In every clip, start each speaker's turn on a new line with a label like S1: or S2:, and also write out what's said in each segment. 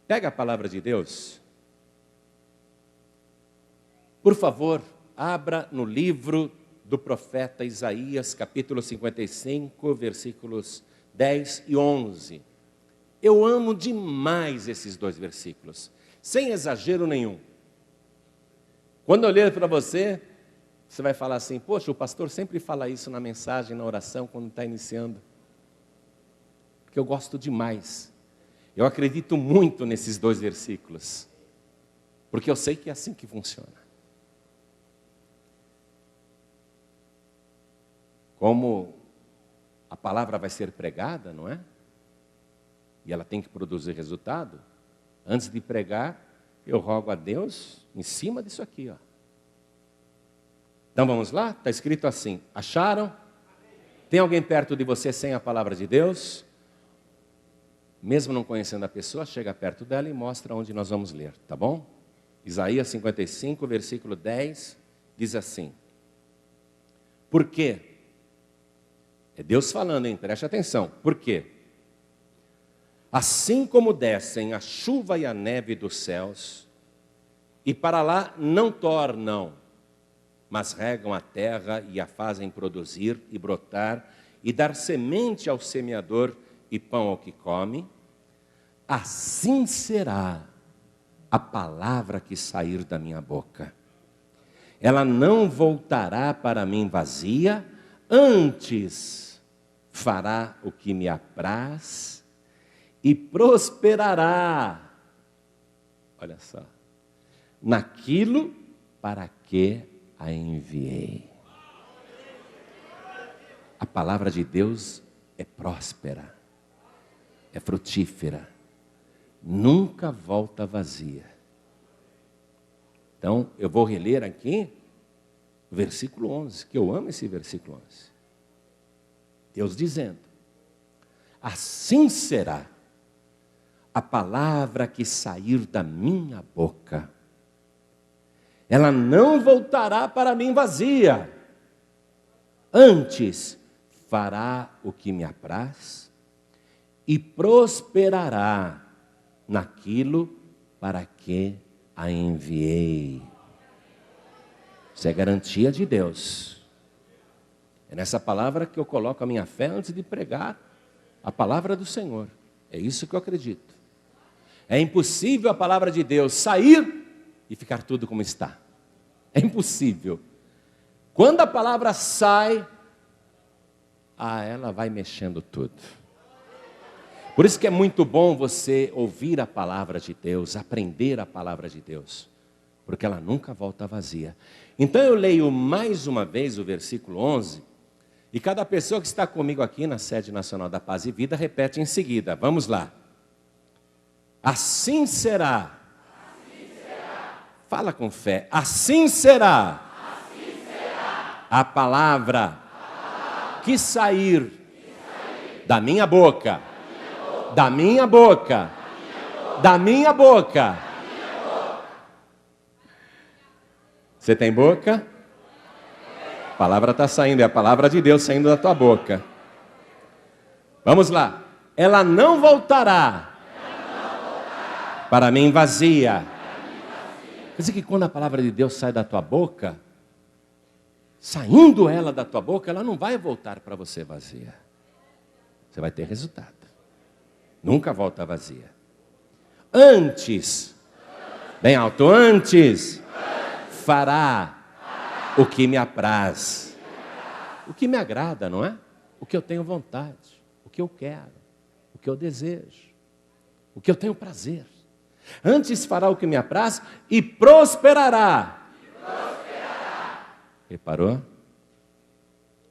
S1: Pega a palavra de Deus. Por favor, abra no livro do profeta Isaías, capítulo 55, versículos 10 e 11. Eu amo demais esses dois versículos, sem exagero nenhum. Quando eu ler para você, você vai falar assim: poxa, o pastor sempre fala isso na mensagem, na oração, quando está iniciando. Porque eu gosto demais. Eu acredito muito nesses dois versículos, porque eu sei que é assim que funciona. Como a palavra vai ser pregada, não é? E ela tem que produzir resultado. Antes de pregar, eu rogo a Deus em cima disso aqui, ó. Então vamos lá? Está escrito assim: acharam? Tem alguém perto de você sem a palavra de Deus? Mesmo não conhecendo a pessoa, chega perto dela e mostra onde nós vamos ler, tá bom? Isaías 55, versículo 10, diz assim: por quê? É Deus falando, hein? Preste atenção. Por quê? Assim como descem a chuva e a neve dos céus, e para lá não tornam, mas regam a terra e a fazem produzir e brotar, e dar semente ao semeador e pão ao que come, assim será a palavra que sair da minha boca. Ela não voltará para mim vazia, antes fará o que me apraz e prosperará. Olha só, naquilo para que a enviei. A palavra de Deus é próspera, é frutífera, nunca volta vazia. Então, eu vou reler aqui o versículo 11, que eu amo esse versículo 11. Deus dizendo: assim será a palavra que sair da minha boca. Ela não voltará para mim vazia, antes fará o que me apraz e prosperará naquilo para que a enviei. Isso é garantia de Deus. É nessa palavra que eu coloco a minha fé antes de pregar a palavra do Senhor. É isso que eu acredito. É impossível a palavra de Deus sair e ficar tudo como está. É impossível. Quando a palavra sai, ela vai mexendo tudo. Por isso que é muito bom você ouvir a palavra de Deus, aprender a palavra de Deus, porque ela nunca volta vazia. Então eu leio mais uma vez o versículo 11, e cada pessoa que está comigo aqui na Sede Nacional da Paz e Vida repete em seguida. Vamos lá. Assim será. Assim será. Fala com fé. Assim será. Assim será. A palavra que sair da minha boca. Da minha boca. Da minha boca. Você tem boca? A palavra está saindo, é a palavra de Deus saindo da tua boca. Vamos lá. Ela não voltará para mim vazia. Quer dizer que quando a palavra de Deus sai da tua boca, saindo ela da tua boca, ela não vai voltar para você vazia. Você vai ter resultado. Nunca volta vazia. Antes, bem alto, antes fará o que me apraz. O que me agrada, não é? O que eu tenho vontade, o que eu quero, o que eu desejo, o que eu tenho prazer. Antes fará o que me apraz e prosperará. Reparou?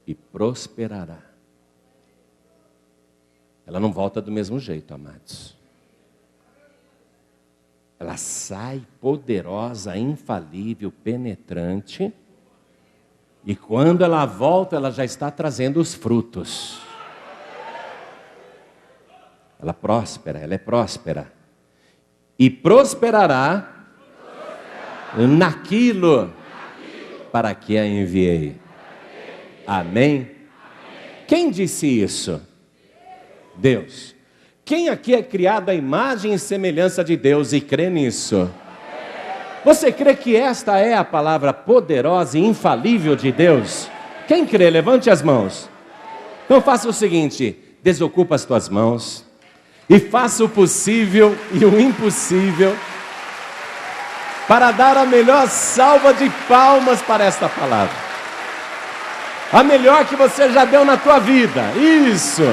S1: E prosperará. Ela não volta do mesmo jeito, amados. Ela sai poderosa, infalível, penetrante. E quando ela volta, ela já está trazendo os frutos. Ela é próspera. E prosperará naquilo para que a enviei. Amém? Quem disse isso? Deus. Quem aqui é criado à imagem e semelhança de Deus e crê nisso? Você crê que esta é a palavra poderosa e infalível de Deus? Quem crê? Levante as mãos. Então faça o seguinte, desocupa as tuas mãos e faça o possível e o impossível para dar a melhor salva de palmas para esta palavra. A melhor que você já deu na tua vida. Isso.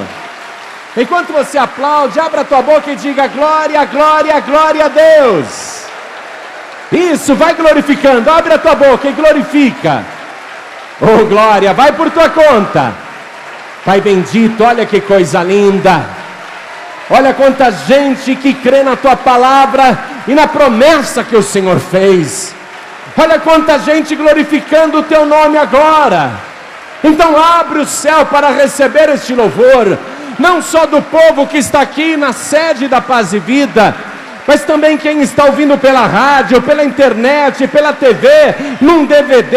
S1: Enquanto você aplaude, abra a tua boca e diga glória, glória, glória a Deus. Isso, vai glorificando, abre a tua boca e glorifica. Oh glória, vai por tua conta. Pai bendito, olha que coisa linda. Olha quanta gente que crê na tua palavra e na promessa que o Senhor fez. Olha quanta gente glorificando o teu nome agora. Então abre o céu para receber este louvor, não só do povo que está aqui na sede da Paz e Vida, mas também quem está ouvindo pela rádio, pela internet, pela TV, num DVD.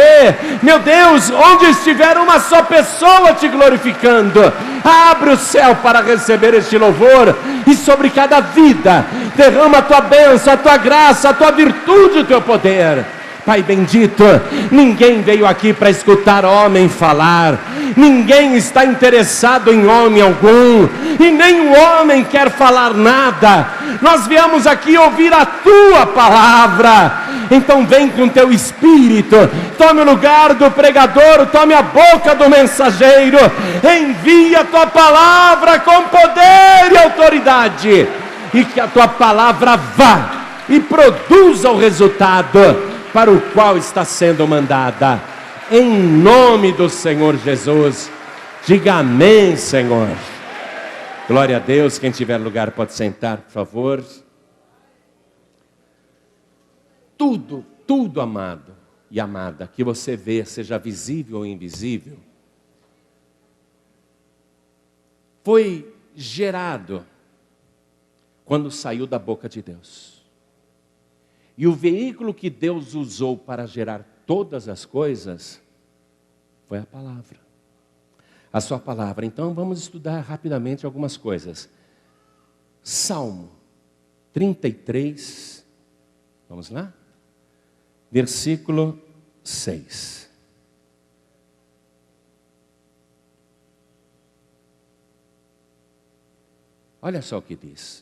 S1: Meu Deus, onde estiver uma só pessoa te glorificando, abre o céu para receber este louvor, e sobre cada vida, derrama a tua bênção, a tua graça, a tua virtude, o teu poder. Pai bendito, ninguém veio aqui para escutar homem falar, ninguém está interessado em homem algum, e nem o homem quer falar nada. Nós viemos aqui ouvir a tua palavra. Então vem com teu espírito, tome o lugar do pregador, tome a boca do mensageiro, envia a tua palavra com poder e autoridade, e que a tua palavra vá e produza o resultado para o qual está sendo mandada, em nome do Senhor Jesus. Diga amém, Senhor. Glória a Deus. Quem tiver lugar pode sentar, por favor. Tudo, amado e amada, que você vê, seja visível ou invisível, foi gerado quando saiu da boca de Deus. E o veículo que Deus usou para gerar todas as coisas foi a palavra. A sua palavra. Então vamos estudar rapidamente algumas coisas. Salmo 33, vamos lá? Versículo 6. Olha só o que diz.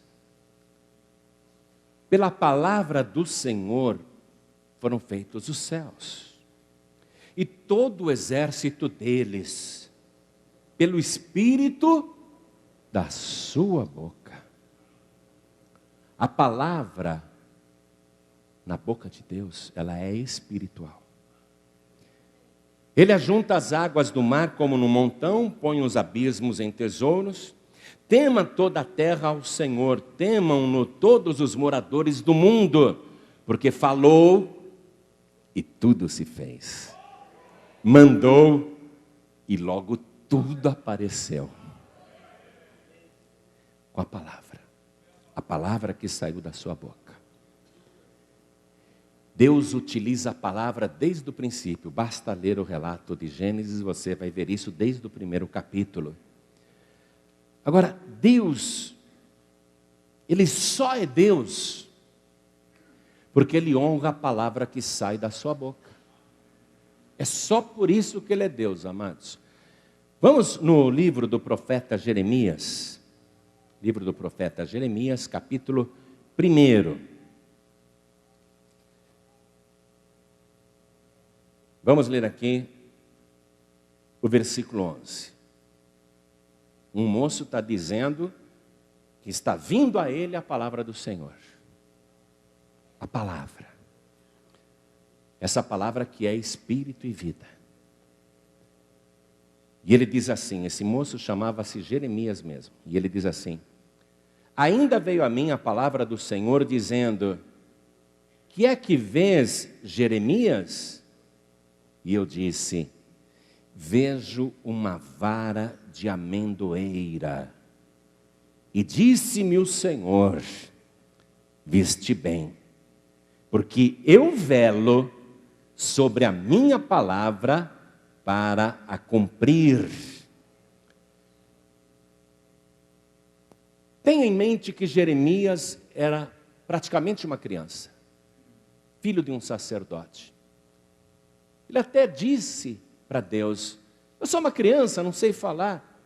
S1: Pela palavra do Senhor foram feitos os céus, e todo o exército deles, pelo Espírito da sua boca. A palavra na boca de Deus, ela é espiritual. Ele ajunta as águas do mar como no montão, põe os abismos em tesouros. Tema toda a terra ao Senhor, temam-no todos os moradores do mundo, porque falou e tudo se fez. Mandou e logo tudo apareceu. Com a palavra que saiu da sua boca. Deus utiliza a palavra desde o princípio. Basta ler o relato de Gênesis, você vai ver isso desde o primeiro capítulo. Agora, Deus, Ele só é Deus porque Ele honra a palavra que sai da sua boca. É só por isso que Ele é Deus, amados. Vamos no livro do profeta Jeremias. Livro do profeta Jeremias, capítulo 1. Vamos ler aqui o versículo 11. Um moço está dizendo que está vindo a ele a palavra do Senhor. A palavra. Essa palavra que é espírito e vida. E ele diz assim, esse moço chamava-se Jeremias mesmo. E ele diz assim: ainda veio a mim a palavra do Senhor dizendo: que é que vês, Jeremias? E eu disse: vejo uma vara de amendoeira. E disse-me o Senhor: viste bem, porque eu velo sobre a minha palavra para a cumprir. Tenha em mente que Jeremias era praticamente uma criança, filho de um sacerdote. Ele até disse para Deus: eu sou uma criança, não sei falar.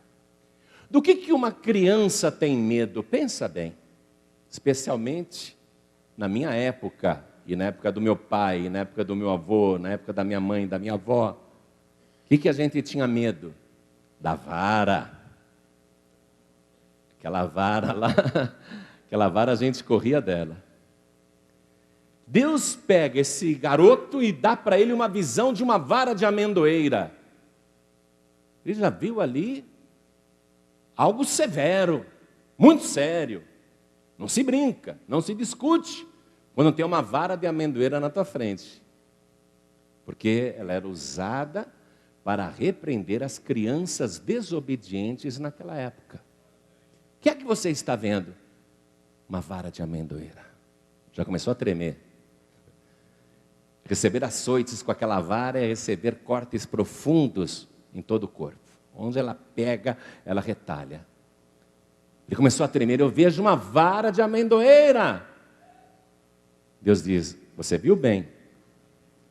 S1: Do que uma criança tem medo? Pensa bem, especialmente na minha época, e na época do meu pai, e na época do meu avô, na época da minha mãe, da minha avó. O que a gente tinha medo? Da vara. Aquela vara lá, aquela vara a gente corria dela. Deus pega esse garoto e dá para ele uma visão de uma vara de amendoeira. Ele já viu ali algo severo, muito sério. Não se brinca, não se discute quando tem uma vara de amendoeira na tua frente. Porque ela era usada para repreender as crianças desobedientes naquela época. O que é que você está vendo? Uma vara de amendoeira. Já começou a tremer. Receber açoites com aquela vara é receber cortes profundos em todo o corpo. Onde ela pega, ela retalha. Ele começou a tremer. Eu vejo uma vara de amendoeira. Deus diz: você viu bem?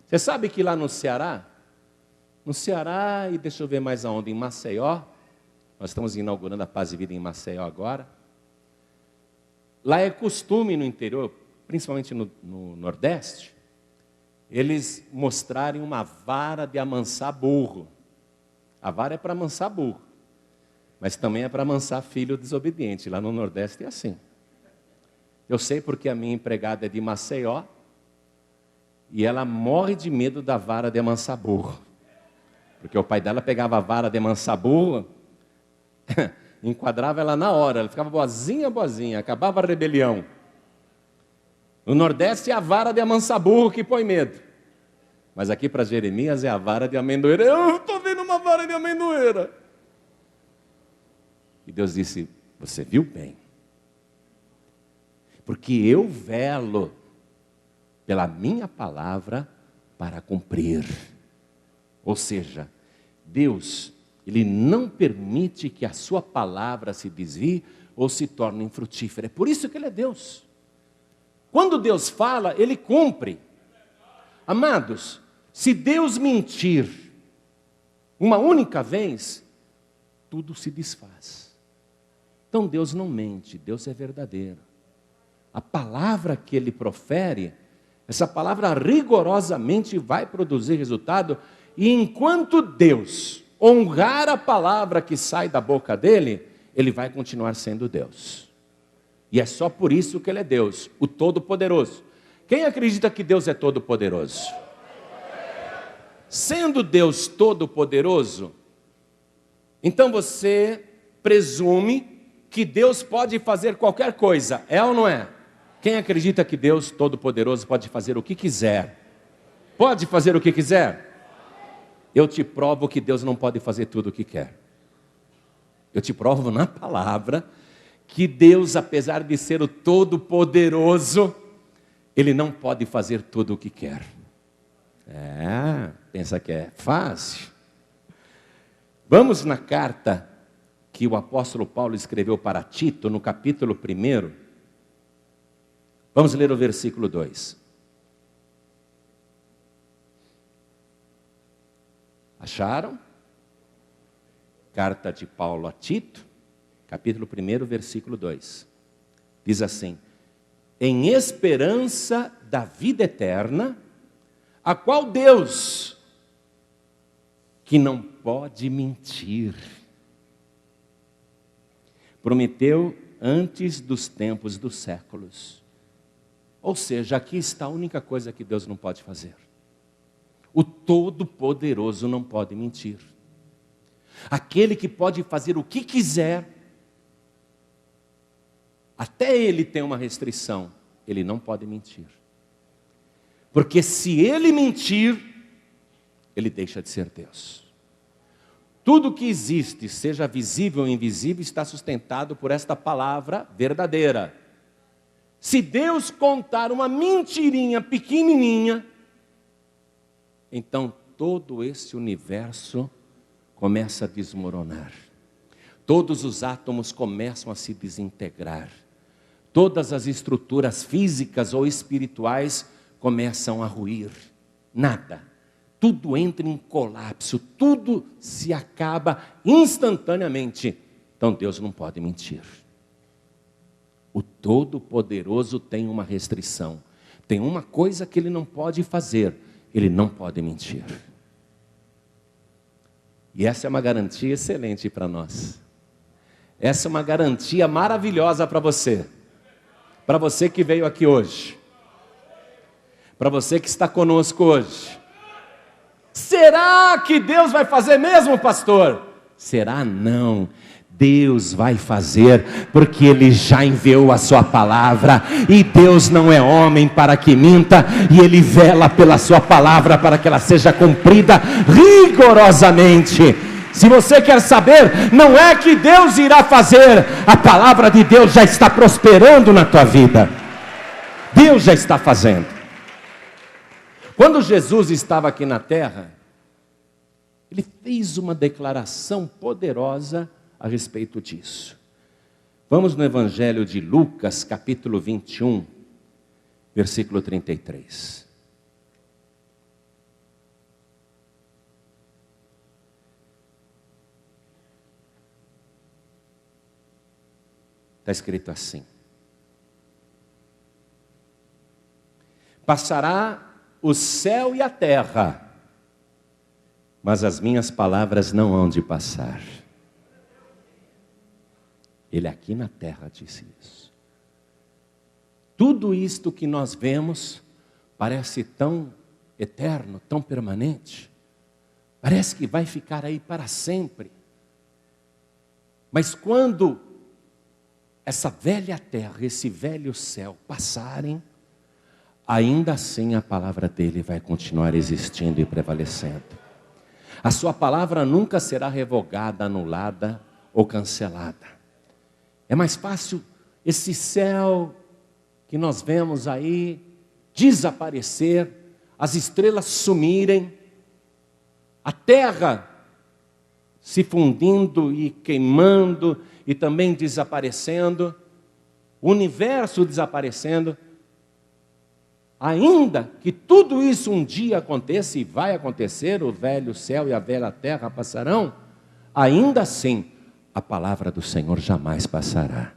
S1: Você sabe que lá no Ceará, e deixa eu ver mais aonde, em Maceió, nós estamos inaugurando a Paz e Vida em Maceió agora. Lá é costume no interior, principalmente no Nordeste, eles mostrarem uma vara de amansar burro. A vara é para amansar burro, mas também é para amansar filho desobediente. Lá no Nordeste é assim. Eu sei porque a minha empregada é de Maceió e ela morre de medo da vara de amansar burro. Porque o pai dela pegava a vara de amansar burro, enquadrava ela na hora, ela ficava boazinha, acabava a rebelião. No Nordeste é a vara de amansar burro que põe medo. Mas aqui para Jeremias é a vara de amendoeira. Eu estou vendo uma vara de amendoeira. E Deus disse: você viu bem? Porque eu velo pela minha palavra para cumprir. Ou seja, Deus, Ele não permite que a sua palavra se desvie ou se torne infrutífera. É por isso que Ele é Deus. Quando Deus fala, Ele cumpre. Amados, se Deus mentir uma única vez, tudo se desfaz. Então Deus não mente, Deus é verdadeiro. A palavra que Ele profere, essa palavra rigorosamente vai produzir resultado. E enquanto Deus honrar a palavra que sai da boca dele, Ele vai continuar sendo Deus. E é só por isso que Ele é Deus, o Todo-Poderoso. Quem acredita que Deus é Todo-Poderoso? Sendo Deus Todo-Poderoso, então você presume que Deus pode fazer qualquer coisa, é ou não é? Quem acredita que Deus Todo-Poderoso pode fazer o que quiser? Pode fazer o que quiser? Eu te provo que Deus não pode fazer tudo o que quer. Eu te provo na palavra que Deus, apesar de ser o Todo-Poderoso, Ele não pode fazer tudo o que quer. Pensa que é fácil? Vamos na carta que o apóstolo Paulo escreveu para Tito, no capítulo 1. Vamos ler o versículo 2. Acharam? Carta de Paulo a Tito, capítulo 1, versículo 2. Diz assim: em esperança da vida eterna, a qual Deus, que não pode mentir, prometeu antes dos tempos dos séculos. Ou seja, aqui está a única coisa que Deus não pode fazer. O Todo-Poderoso não pode mentir. Aquele que pode fazer o que quiser, até ele tem uma restrição: ele não pode mentir. Porque se ele mentir, ele deixa de ser Deus. Tudo que existe, seja visível ou invisível, está sustentado por esta palavra verdadeira. Se Deus contar uma mentirinha pequenininha, então todo esse universo começa a desmoronar. todos os átomos começam a se desintegrar. Todas as estruturas físicas ou espirituais começam a ruir. Nada. Tudo entra em colapso. Tudo se acaba instantaneamente. Então Deus não pode mentir. O Todo-Poderoso tem uma restrição. Tem uma coisa que Ele não pode fazer. Ele não pode mentir. E essa é uma garantia excelente para nós. Essa é uma garantia maravilhosa para você. Para você que veio aqui hoje. Para você que está conosco hoje. Será que Deus vai fazer mesmo, pastor? Será não. Deus vai fazer, porque Ele já enviou a sua palavra, e Deus não é homem para que minta, e Ele vela pela sua palavra para que ela seja cumprida rigorosamente. Se você quer saber, não é que Deus irá fazer, a palavra de Deus já está prosperando na tua vida. Deus já está fazendo. Quando Jesus estava aqui na terra, Ele fez uma declaração poderosa a respeito disso. Vamos no Evangelho de Lucas, capítulo 21, versículo 33. Está escrito assim: passará o céu e a terra, mas as minhas palavras não hão de passar. Ele aqui na terra disse isso. Tudo isto que nós vemos parece tão eterno, tão permanente. Parece que vai ficar aí para sempre. Mas quando essa velha terra, esse velho céu passarem, ainda assim a palavra dele vai continuar existindo e prevalecendo. A sua palavra nunca será revogada, anulada ou cancelada. É mais fácil esse céu que nós vemos aí desaparecer, as estrelas sumirem, a terra se fundindo e queimando e também desaparecendo, o universo desaparecendo. Ainda que tudo isso um dia aconteça, e vai acontecer, o velho céu e a velha terra passarão, ainda assim, a palavra do Senhor jamais passará,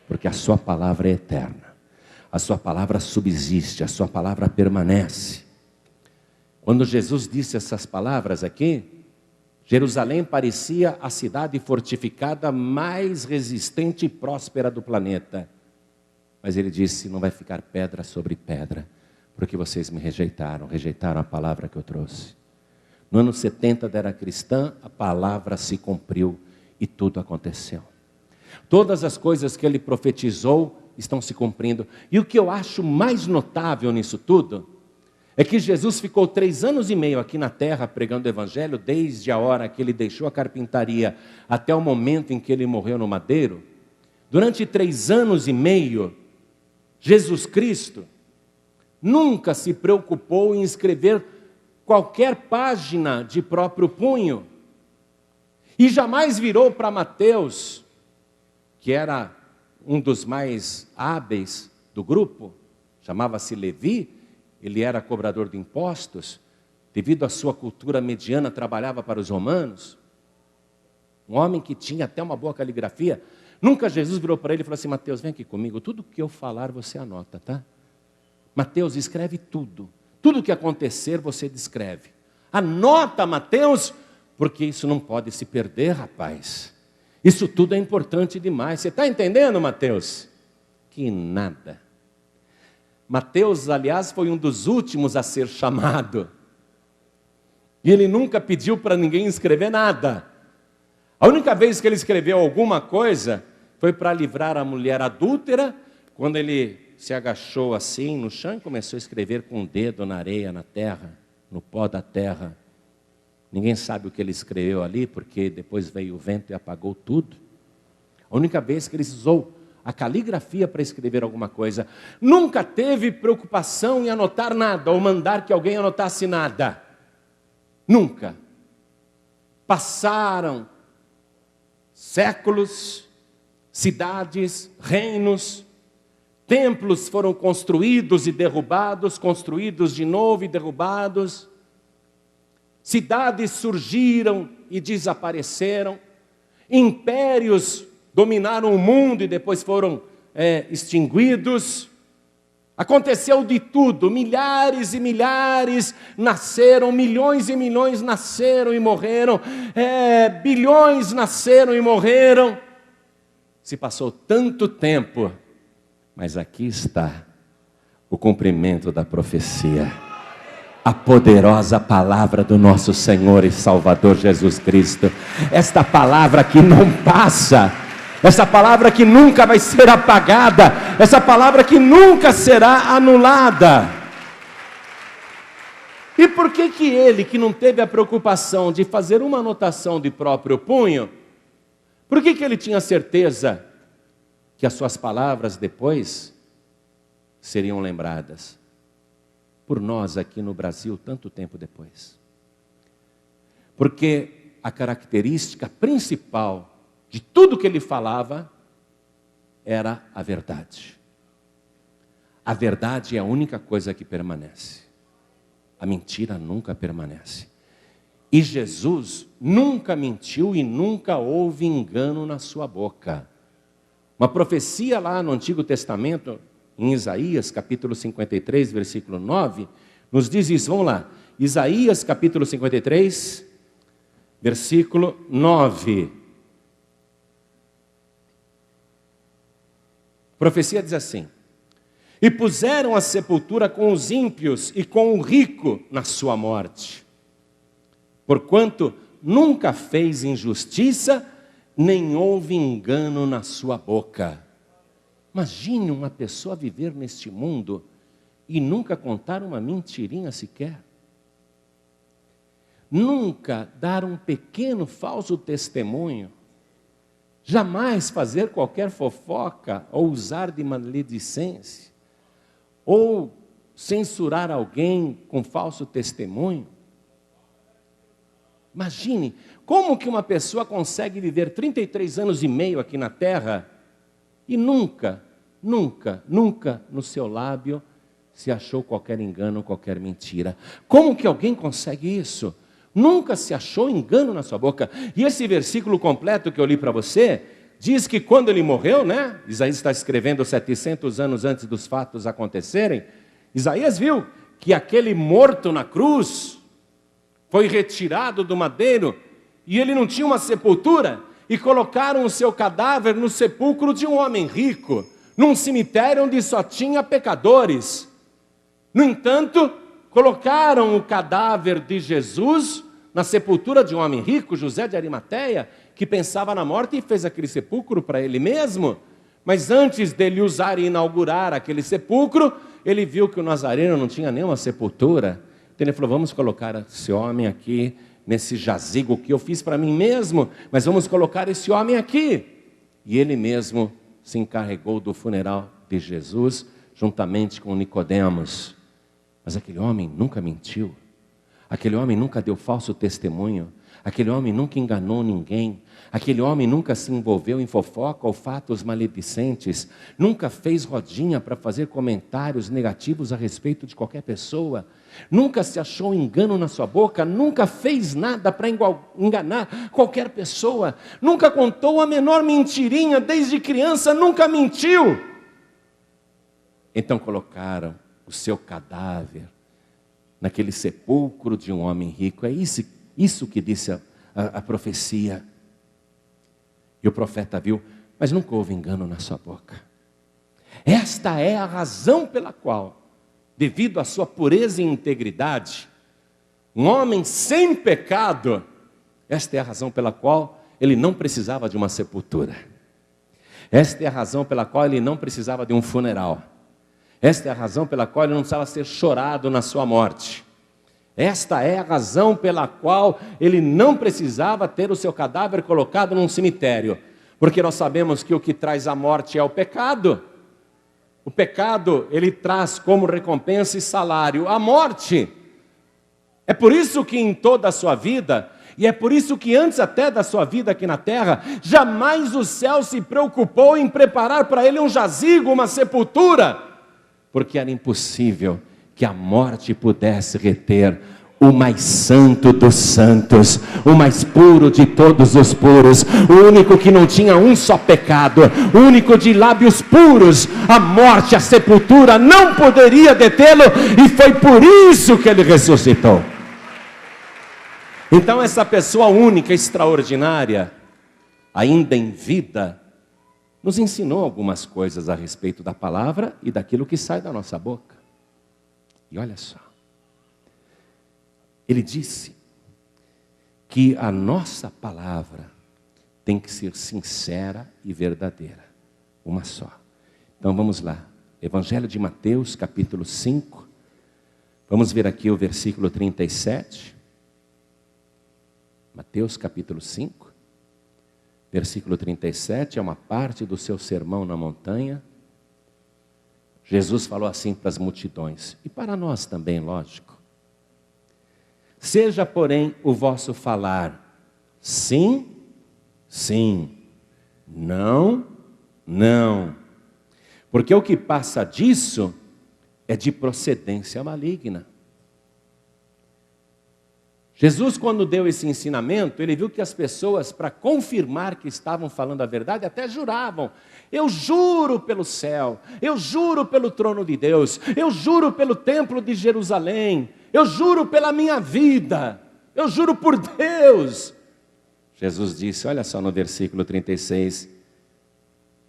S1: porque a sua palavra é eterna, a sua palavra subsiste, a sua palavra permanece. Quando Jesus disse essas palavras aqui, Jerusalém parecia a cidade fortificada mais resistente e próspera do planeta. Mas ele disse: não vai ficar pedra sobre pedra, porque vocês me rejeitaram a palavra que eu trouxe. No ano 70 da era cristã, a palavra se cumpriu e tudo aconteceu. Todas as coisas que ele profetizou estão se cumprindo. E o que eu acho mais notável nisso tudo é que Jesus ficou 3 anos e meio aqui na terra pregando o evangelho, desde a hora que ele deixou a carpintaria até o momento em que ele morreu no madeiro. Durante 3 anos e meio, Jesus Cristo nunca se preocupou em escrever qualquer página de próprio punho. E jamais virou para Mateus, que era um dos mais hábeis do grupo, chamava-se Levi, ele era cobrador de impostos, devido à sua cultura mediana, trabalhava para os romanos, um homem que tinha até uma boa caligrafia. Nunca Jesus virou para ele e falou assim: Mateus, vem aqui comigo, tudo que eu falar você anota, tá? Mateus, escreve tudo que acontecer você descreve. Anota, Mateus, porque isso não pode se perder, rapaz. Isso tudo é importante demais. Você está entendendo, Mateus? Que nada. Mateus, aliás, foi um dos últimos a ser chamado. E ele nunca pediu para ninguém escrever nada. A única vez que ele escreveu alguma coisa foi para livrar a mulher adúltera, quando ele se agachou assim no chão e começou a escrever com o dedo na areia, na terra, no pó da terra. Ninguém sabe o que ele escreveu ali, porque depois veio o vento e apagou tudo. A única vez que ele usou a caligrafia para escrever alguma coisa. Nunca teve preocupação em anotar nada, ou mandar que alguém anotasse nada. Nunca. Passaram séculos, cidades, reinos, templos foram construídos e derrubados, construídos de novo e derrubados. Cidades surgiram e desapareceram. Impérios dominaram o mundo e depois foram extinguidos. Aconteceu de tudo, milhares e milhares nasceram, milhões e milhões nasceram e morreram, bilhões nasceram e morreram. Se passou tanto tempo, mas aqui está o cumprimento da profecia, a poderosa palavra do nosso Senhor e Salvador Jesus Cristo, esta palavra que não passa, essa palavra que nunca vai ser apagada, essa palavra que nunca será anulada. E por que ele, que não teve a preocupação de fazer uma anotação de próprio punho, por que ele tinha certeza que as suas palavras depois seriam lembradas? Por nós aqui no Brasil, tanto tempo depois. Porque a característica principal de tudo que ele falava era a verdade. A verdade é a única coisa que permanece. A mentira nunca permanece. E Jesus nunca mentiu e nunca houve engano na sua boca. Uma profecia lá no Antigo Testamento, em Isaías, capítulo 53, versículo 9, nos diz isso. Vamos lá. Isaías, capítulo 53, versículo 9. A profecia diz assim: e puseram a sepultura com os ímpios e com o rico na sua morte, porquanto nunca fez injustiça, nem houve engano na sua boca. Imagine uma pessoa viver neste mundo e nunca contar uma mentirinha sequer. Nunca dar um pequeno falso testemunho. Jamais fazer qualquer fofoca ou usar de maledicência. Ou censurar alguém com falso testemunho. Imagine, como que uma pessoa consegue viver 33 anos e meio aqui na Terra e nunca no seu lábio se achou qualquer engano, qualquer mentira? Como que alguém consegue isso? Nunca se achou engano na sua boca. E esse versículo completo que eu li para você, diz que quando ele morreu, né? Isaías está escrevendo 700 anos antes dos fatos acontecerem. Isaías viu que aquele morto na cruz foi retirado do madeiro e ele não tinha uma sepultura, e colocaram o seu cadáver no sepulcro de um homem rico, num cemitério onde só tinha pecadores. No entanto, colocaram o cadáver de Jesus na sepultura de um homem rico, José de Arimateia, que pensava na morte e fez aquele sepulcro para ele mesmo. Mas antes dele usar e inaugurar aquele sepulcro, ele viu que o Nazareno não tinha nenhuma sepultura. Então ele falou: vamos colocar esse homem aqui nesse jazigo que eu fiz para mim mesmo, mas vamos colocar esse homem aqui. E ele mesmo se encarregou do funeral de Jesus, juntamente com Nicodemos. Mas aquele homem nunca mentiu, aquele homem nunca deu falso testemunho, aquele homem nunca enganou ninguém, aquele homem nunca se envolveu em fofoca ou fatos maledicentes, nunca fez rodinha para fazer comentários negativos a respeito de qualquer pessoa, nunca se achou engano na sua boca, nunca fez nada para enganar qualquer pessoa, nunca contou a menor mentirinha, desde criança nunca mentiu. Então colocaram o seu cadáver naquele sepulcro de um homem rico. É isso que disse a profecia. E o profeta viu, mas nunca houve engano na sua boca. Esta é a razão pela qual, devido à sua pureza e integridade, um homem sem pecado, esta é a razão pela qual ele não precisava de uma sepultura. Esta é a razão pela qual ele não precisava de um funeral. Esta é a razão pela qual ele não precisava ser chorado na sua morte. Esta é a razão pela qual ele não precisava ter o seu cadáver colocado num cemitério. Porque nós sabemos que o que traz a morte é o pecado. O pecado, ele traz como recompensa e salário a morte. É por isso que em toda a sua vida, E é por isso que antes até da sua vida aqui na terra, jamais o céu se preocupou em preparar para ele um jazigo, uma sepultura, porque era impossível que a morte pudesse reter o mais santo dos santos, o mais puro de todos os puros, o único que não tinha um só pecado, o único de lábios puros. A morte, a sepultura não poderia detê-lo, e foi por isso que ele ressuscitou. Então essa pessoa única, extraordinária, ainda em vida, nos ensinou algumas coisas a respeito da palavra e daquilo que sai da nossa boca. E olha só, ele disse que a nossa palavra tem que ser sincera e verdadeira, uma só. Então vamos lá, Evangelho de Mateus, capítulo 5, vamos ver aqui o versículo 37. Mateus capítulo 5, versículo 37, é uma parte do seu sermão na montanha. Jesus falou assim para as multidões, e para nós também, lógico. Seja, porém, o vosso falar sim, sim, não, não. Porque o que passa disso é de procedência maligna. Jesus, quando deu esse ensinamento, ele viu que as pessoas, para confirmar que estavam falando a verdade, até juravam. Eu juro pelo céu, eu juro pelo trono de Deus, eu juro pelo templo de Jerusalém, eu juro pela minha vida, eu juro por Deus. Jesus disse, olha só no versículo 36,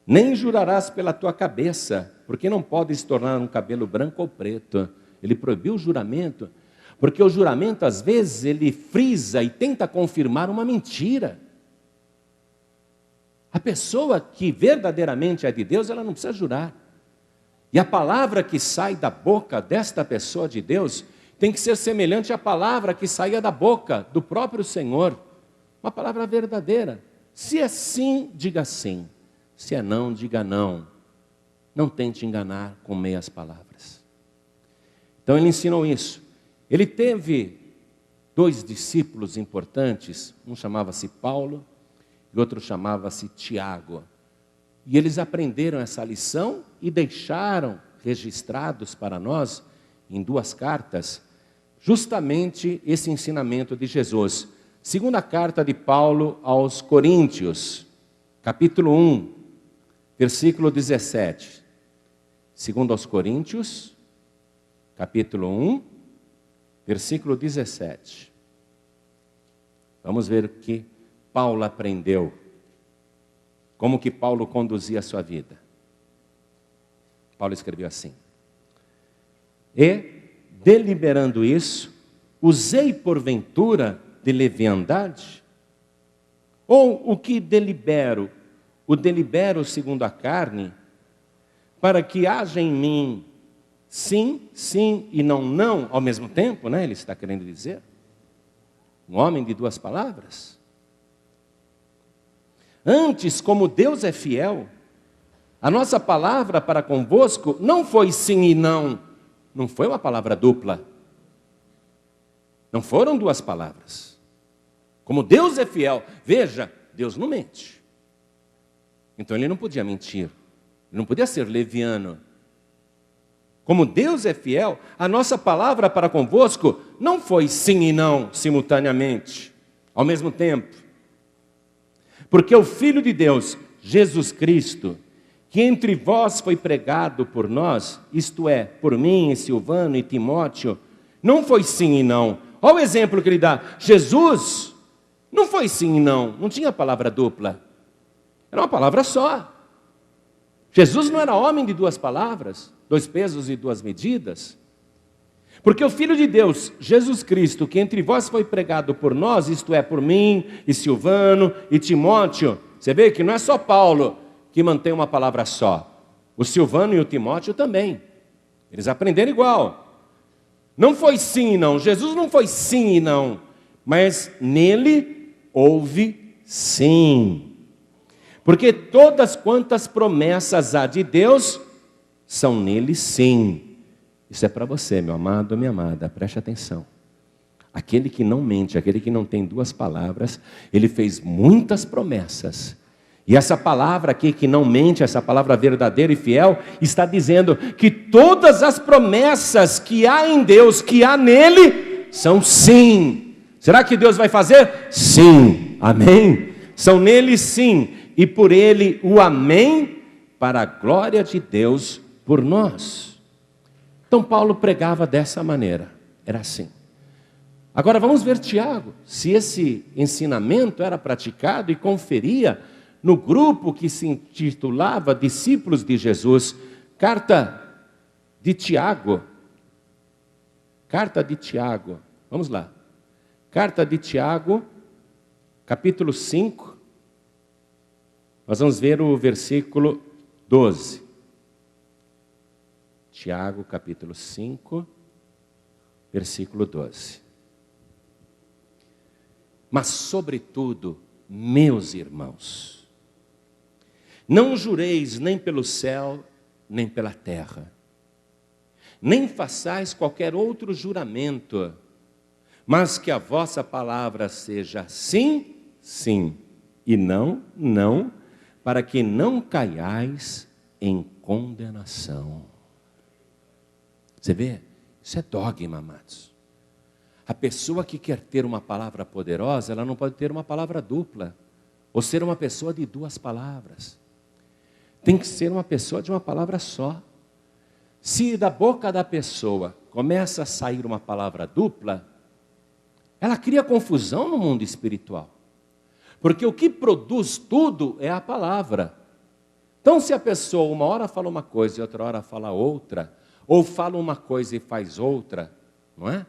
S1: nem jurarás pela tua cabeça, porque não podes tornar um cabelo branco ou preto. Ele proibiu o juramento, porque o juramento, às vezes, ele frisa e tenta confirmar uma mentira. A pessoa que verdadeiramente é de Deus, ela não precisa jurar. E a palavra que sai da boca desta pessoa de Deus tem que ser semelhante à palavra que saía da boca do próprio Senhor. Uma palavra verdadeira. Se é sim, diga sim. Se é não, diga não. Não tente enganar com meias palavras. Então ele ensinou isso. Ele teve 2 discípulos importantes, um chamava-se Paulo e outro chamava-se Tiago. E eles aprenderam essa lição e deixaram registrados para nós, em 2 cartas, justamente esse ensinamento de Jesus. Segunda carta de Paulo aos Coríntios, capítulo 1, versículo 17. Segundo aos Coríntios, capítulo 1, versículo 17. Vamos ver o que Paulo aprendeu. Como que Paulo conduzia a sua vida. Paulo escreveu assim. E, deliberando isso, usei porventura de leviandade? Ou o que delibero? O delibero segundo a carne, para que haja em mim sim, sim e não, não, ao mesmo tempo, né? Ele está querendo dizer. Um homem de 2 palavras. Antes, como Deus é fiel, a nossa palavra para convosco não foi sim e não. Não foi uma palavra dupla. Não foram 2 palavras. Como Deus é fiel, veja, Deus não mente. Então ele não podia mentir. Ele não podia ser leviano. Como Deus é fiel, a nossa palavra para convosco não foi sim e não simultaneamente, ao mesmo tempo. Porque o Filho de Deus, Jesus Cristo, que entre vós foi pregado por nós, isto é, por mim, e Silvano e Timóteo, não foi sim e não. Olha o exemplo que ele dá. Jesus não foi sim e não tinha palavra dupla. Era uma palavra só. Jesus não era homem de 2 palavras, 2 pesos e 2 medidas. Porque o Filho de Deus, Jesus Cristo, que entre vós foi pregado por nós, isto é, por mim, e Silvano, e Timóteo. Você vê que não é só Paulo que mantém uma palavra só. O Silvano e o Timóteo também. Eles aprenderam igual. Não foi sim e não. Jesus não foi sim e não. Mas nele houve sim. Porque todas quantas promessas há de Deus, são nele sim. Isso é para você, meu amado, minha amada, preste atenção. Aquele que não mente, aquele que não tem duas palavras, ele fez muitas promessas. E essa palavra aqui que não mente, essa palavra verdadeira e fiel, está dizendo que todas as promessas que há em Deus, que há nele, são sim. Será que Deus vai fazer? Sim. Amém? São nele sim. E por ele o amém, para a glória de Deus por nós. Então Paulo pregava dessa maneira. Era assim. Agora vamos ver Tiago, se esse ensinamento era praticado e conferia no grupo que se intitulava Discípulos de Jesus. Carta de Tiago. Carta de Tiago. Vamos lá. Carta de Tiago, capítulo 5. Nós vamos ver o versículo 12. Tiago, capítulo 5, versículo 12. Mas, sobretudo, meus irmãos, não jureis nem pelo céu, nem pela terra, nem façais qualquer outro juramento, mas que a vossa palavra seja sim, sim, e não, não, para que não caiais em condenação. Você vê? Isso é dogma, amados. A pessoa que quer ter uma palavra poderosa, ela não pode ter uma palavra dupla, ou ser uma pessoa de duas palavras. Tem que ser uma pessoa de uma palavra só. Se da boca da pessoa começa a sair uma palavra dupla, ela cria confusão no mundo espiritual. Porque o que produz tudo é a palavra. Então, se a pessoa uma hora fala uma coisa e outra hora fala outra, ou fala uma coisa e faz outra, não é?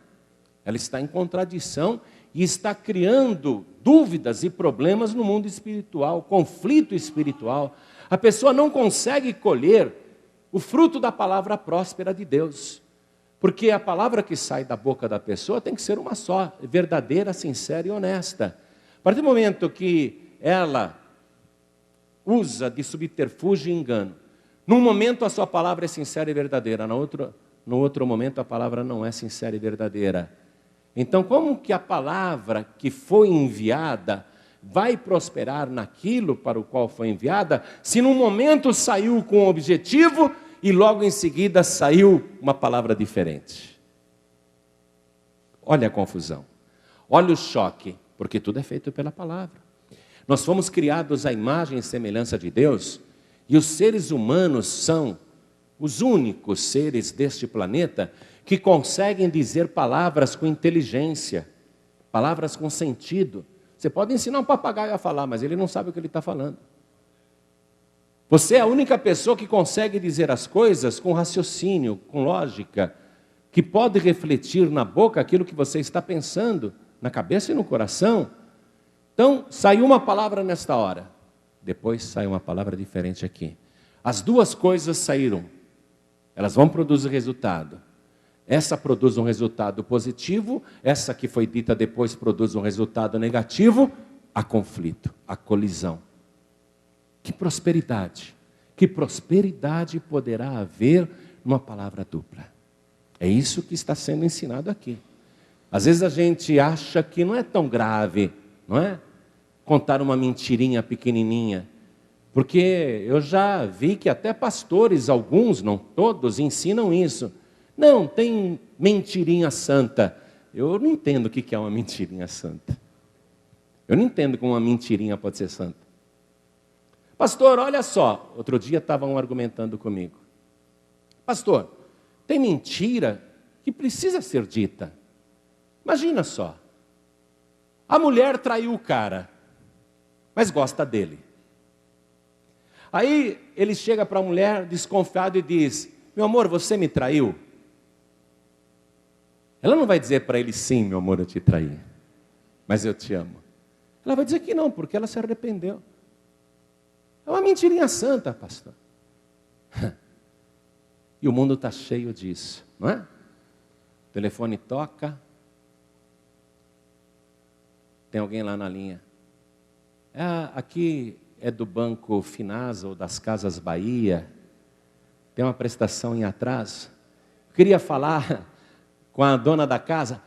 S1: Ela está em contradição e está criando dúvidas e problemas no mundo espiritual, conflito espiritual. A pessoa não consegue colher o fruto da palavra próspera de Deus. Porque a palavra que sai da boca da pessoa tem que ser uma só, verdadeira, sincera e honesta. A partir do momento que ela usa de subterfúgio e engano, num momento a sua palavra é sincera e verdadeira, no outro momento a palavra não é sincera e verdadeira. Então, como que a palavra que foi enviada vai prosperar naquilo para o qual foi enviada, se num momento saiu com um objetivo e logo em seguida saiu uma palavra diferente? Olha a confusão, olha o choque, porque tudo é feito pela palavra. Nós fomos criados à imagem e semelhança de Deus, e os seres humanos são os únicos seres deste planeta que conseguem dizer palavras com inteligência, palavras com sentido. Você pode ensinar um papagaio a falar, mas ele não sabe o que ele está falando. Você é a única pessoa que consegue dizer as coisas com raciocínio, com lógica, que pode refletir na boca aquilo que você está pensando, na cabeça e no coração. Então, saiu uma palavra nesta hora, depois sai uma palavra diferente aqui. As duas coisas saíram, elas vão produzir resultado. Essa produz um resultado positivo, essa que foi dita depois produz um resultado negativo, há conflito, há colisão. Que prosperidade poderá haver numa palavra dupla? É isso que está sendo ensinado aqui. Às vezes a gente acha que não é tão grave, não é? Contar uma mentirinha pequenininha. Porque eu já vi que até pastores, alguns, não todos, ensinam isso. Não, tem mentirinha santa. Eu não entendo o que é uma mentirinha santa. Eu não entendo como uma mentirinha pode ser santa. Pastor, olha só. Outro dia estavam argumentando comigo. Pastor, tem mentira que precisa ser dita. Imagina só. A mulher traiu o cara, mas gosta dele. Aí ele chega para a mulher desconfiado e diz: meu amor, você me traiu? Ela não vai dizer para ele: sim, meu amor, eu te traí, mas eu te amo. Ela vai dizer que não, porque ela se arrependeu. É uma mentirinha santa, pastor. E o mundo está cheio disso, não é? O telefone toca. Tem alguém lá na linha. Aqui é do Banco Finasa ou das Casas Bahia. Tem uma prestação em atraso. Eu queria falar com a dona da casa.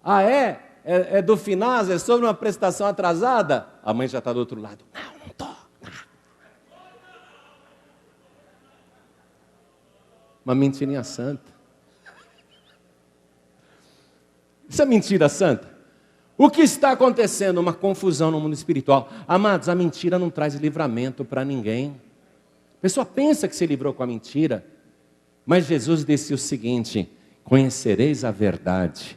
S1: Ah, é? É do Finasa? É sobre uma prestação atrasada? A mãe já está do outro lado. Não estou. Uma mentirinha santa. Isso é mentira santa? O que está acontecendo? Uma confusão no mundo espiritual. Amados, a mentira não traz livramento para ninguém. A pessoa pensa que se livrou com a mentira, mas Jesus disse o seguinte: conhecereis a verdade,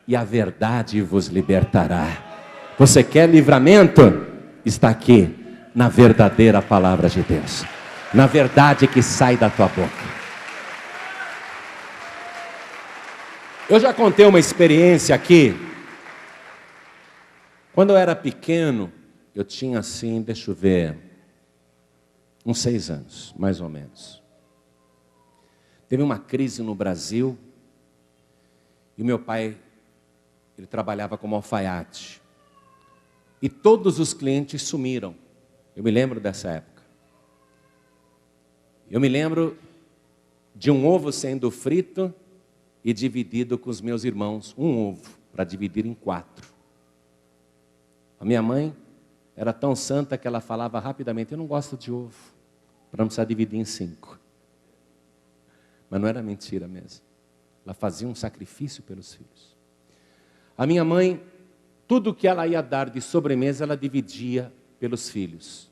S1: e a verdade vos libertará. Você quer livramento? Está aqui, na verdadeira palavra de Deus, na verdade que sai da tua boca. Eu já contei uma experiência aqui. Quando eu era pequeno, eu tinha assim, deixa eu ver, uns 6 anos, mais ou menos. Teve uma crise no Brasil, e meu pai, ele trabalhava como alfaiate. E todos os clientes sumiram. Eu me lembro dessa época. Eu me lembro de um ovo sendo frito e dividido com os meus irmãos. Um ovo, para dividir em 4. A minha mãe era tão santa que ela falava rapidamente: eu não gosto de ovo, para não precisar dividir em 5. Mas não era mentira mesmo. Ela fazia um sacrifício pelos filhos. A minha mãe, tudo que ela ia dar de sobremesa, ela dividia pelos filhos.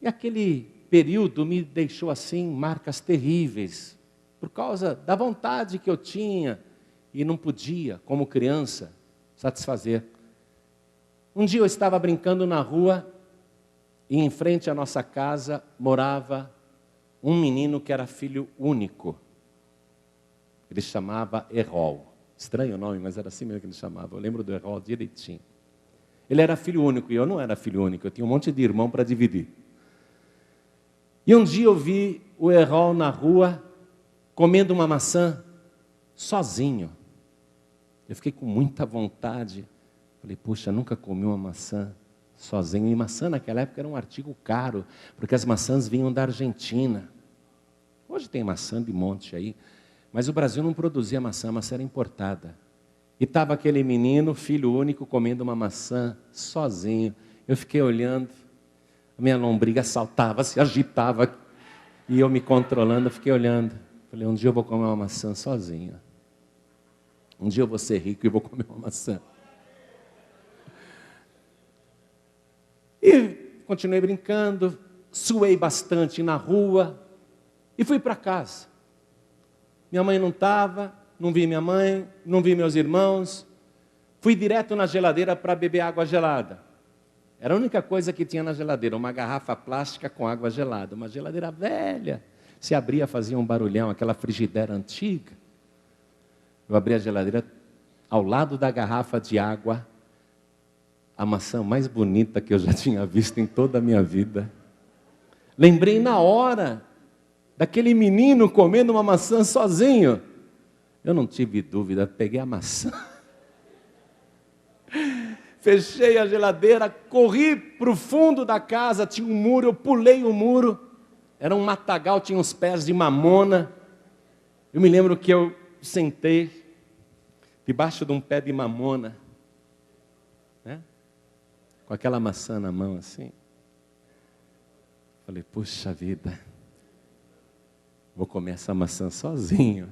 S1: E aquele período me deixou assim, marcas terríveis, por causa da vontade que eu tinha e não podia, como criança, satisfazer. Um dia eu estava brincando na rua e em frente à nossa casa morava um menino que era filho único. Ele chamava Errol. Estranho o nome, mas era assim mesmo que ele chamava. Eu lembro do Errol direitinho. Ele era filho único e eu não era filho único. Eu tinha um monte de irmão para dividir. E um dia eu vi o Errol na rua comendo uma maçã sozinho. Eu fiquei com muita vontade. Falei, puxa, nunca comi uma maçã sozinho. E maçã naquela época era um artigo caro, porque as maçãs vinham da Argentina. Hoje tem maçã de monte aí, mas o Brasil não produzia maçã, a maçã era importada. E estava aquele menino, filho único, comendo uma maçã sozinho. Eu fiquei olhando, a minha lombriga saltava, se agitava, e eu me controlando, fiquei olhando. Falei, um dia eu vou comer uma maçã sozinho. Um dia eu vou ser rico e vou comer uma maçã. E continuei brincando, suei bastante na rua e fui para casa. Minha mãe não estava, não vi minha mãe, não vi meus irmãos. Fui direto na geladeira para beber água gelada. Era a única coisa que tinha na geladeira, uma garrafa plástica com água gelada. Uma geladeira velha. Se abria, fazia um barulhão, aquela frigideira antiga. Eu abri a geladeira, ao lado da garrafa de água, a maçã mais bonita que eu já tinha visto em toda a minha vida. Lembrei na hora daquele menino comendo uma maçã sozinho. Eu não tive dúvida, peguei a maçã, fechei a geladeira, corri para o fundo da casa, tinha um muro, eu pulei o muro, era um matagal, tinha uns pés de mamona. Eu me lembro que eu sentei debaixo de um pé de mamona, né? Com aquela maçã na mão assim. Falei, puxa vida, vou comer essa maçã sozinho.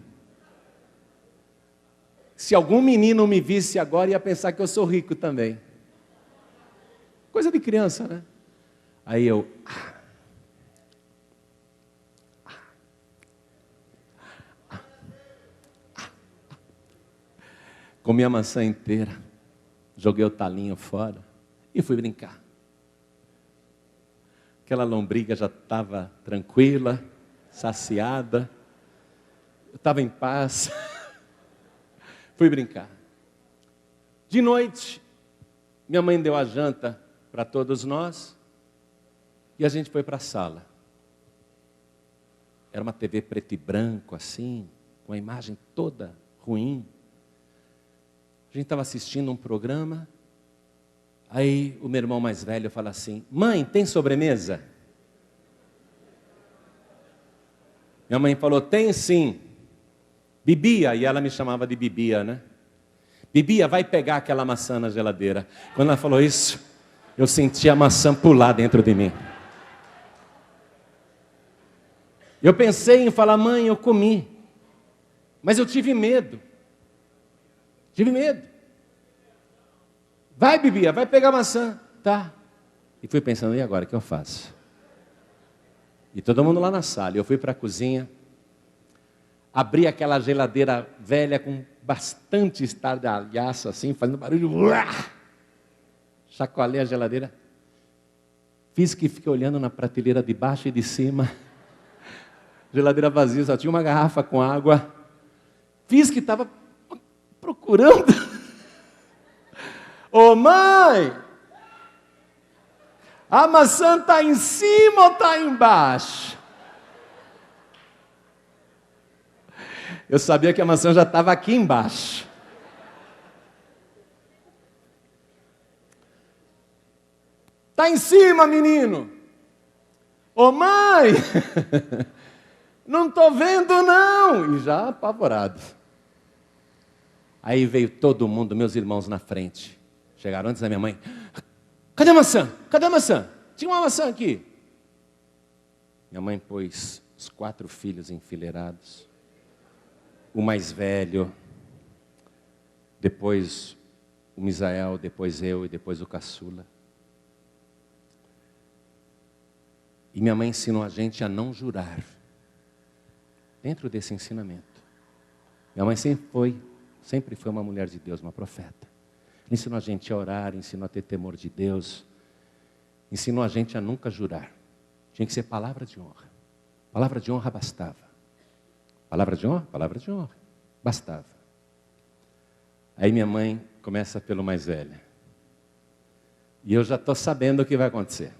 S1: Se algum menino me visse agora, ia pensar que eu sou rico também. Coisa de criança, né? Aí eu... comi a maçã inteira, joguei o talinho fora e fui brincar. Aquela lombriga já estava tranquila, saciada, eu estava em paz. Fui brincar. De noite, minha mãe deu a janta para todos nós e a gente foi para a sala. Era uma TV preto e branco assim, com a imagem toda ruim. A gente estava assistindo um programa, aí o meu irmão mais velho fala assim, mãe, tem sobremesa? Minha mãe falou, tem sim. Bibia, e ela me chamava de Bibia, né? Bibia, vai pegar aquela maçã na geladeira. Quando ela falou isso, eu senti a maçã pular dentro de mim. Eu pensei em falar, mãe, eu comi. Mas eu tive medo. Tive medo. Vai, Bibia, vai pegar a maçã. Tá. E fui pensando, e agora, o que eu faço? E todo mundo lá na sala. Eu fui para a cozinha. Abri aquela geladeira velha com bastante estardalhaço assim, fazendo barulho. Chacoalhei a geladeira. Fiz que fiquei olhando na prateleira de baixo e de cima. Geladeira vazia, só tinha uma garrafa com água. Fiz que estava procurando. Ô mãe! A maçã está em cima ou está embaixo? Eu sabia que a maçã já estava aqui embaixo. Está em cima, menino. Ô mãe! Não estou vendo não. E já apavorado. Aí veio todo mundo, meus irmãos na frente. Chegaram antes da minha mãe. Cadê a maçã? Cadê a maçã? Tinha uma maçã aqui. Minha mãe pôs os 4 filhos enfileirados. O mais velho, depois o Misael, depois eu e depois o caçula. E minha mãe ensinou a gente a não jurar. Dentro desse ensinamento. Minha mãe sempre foi uma mulher de Deus, uma profeta. Ensinou a gente a orar, ensinou a ter temor de Deus. Ensinou a gente a nunca jurar. Tinha que ser palavra de honra. Palavra de honra bastava. Palavra de honra? Palavra de honra. Bastava. Aí minha mãe começa pelo mais velho. E eu já estou sabendo o que vai acontecer.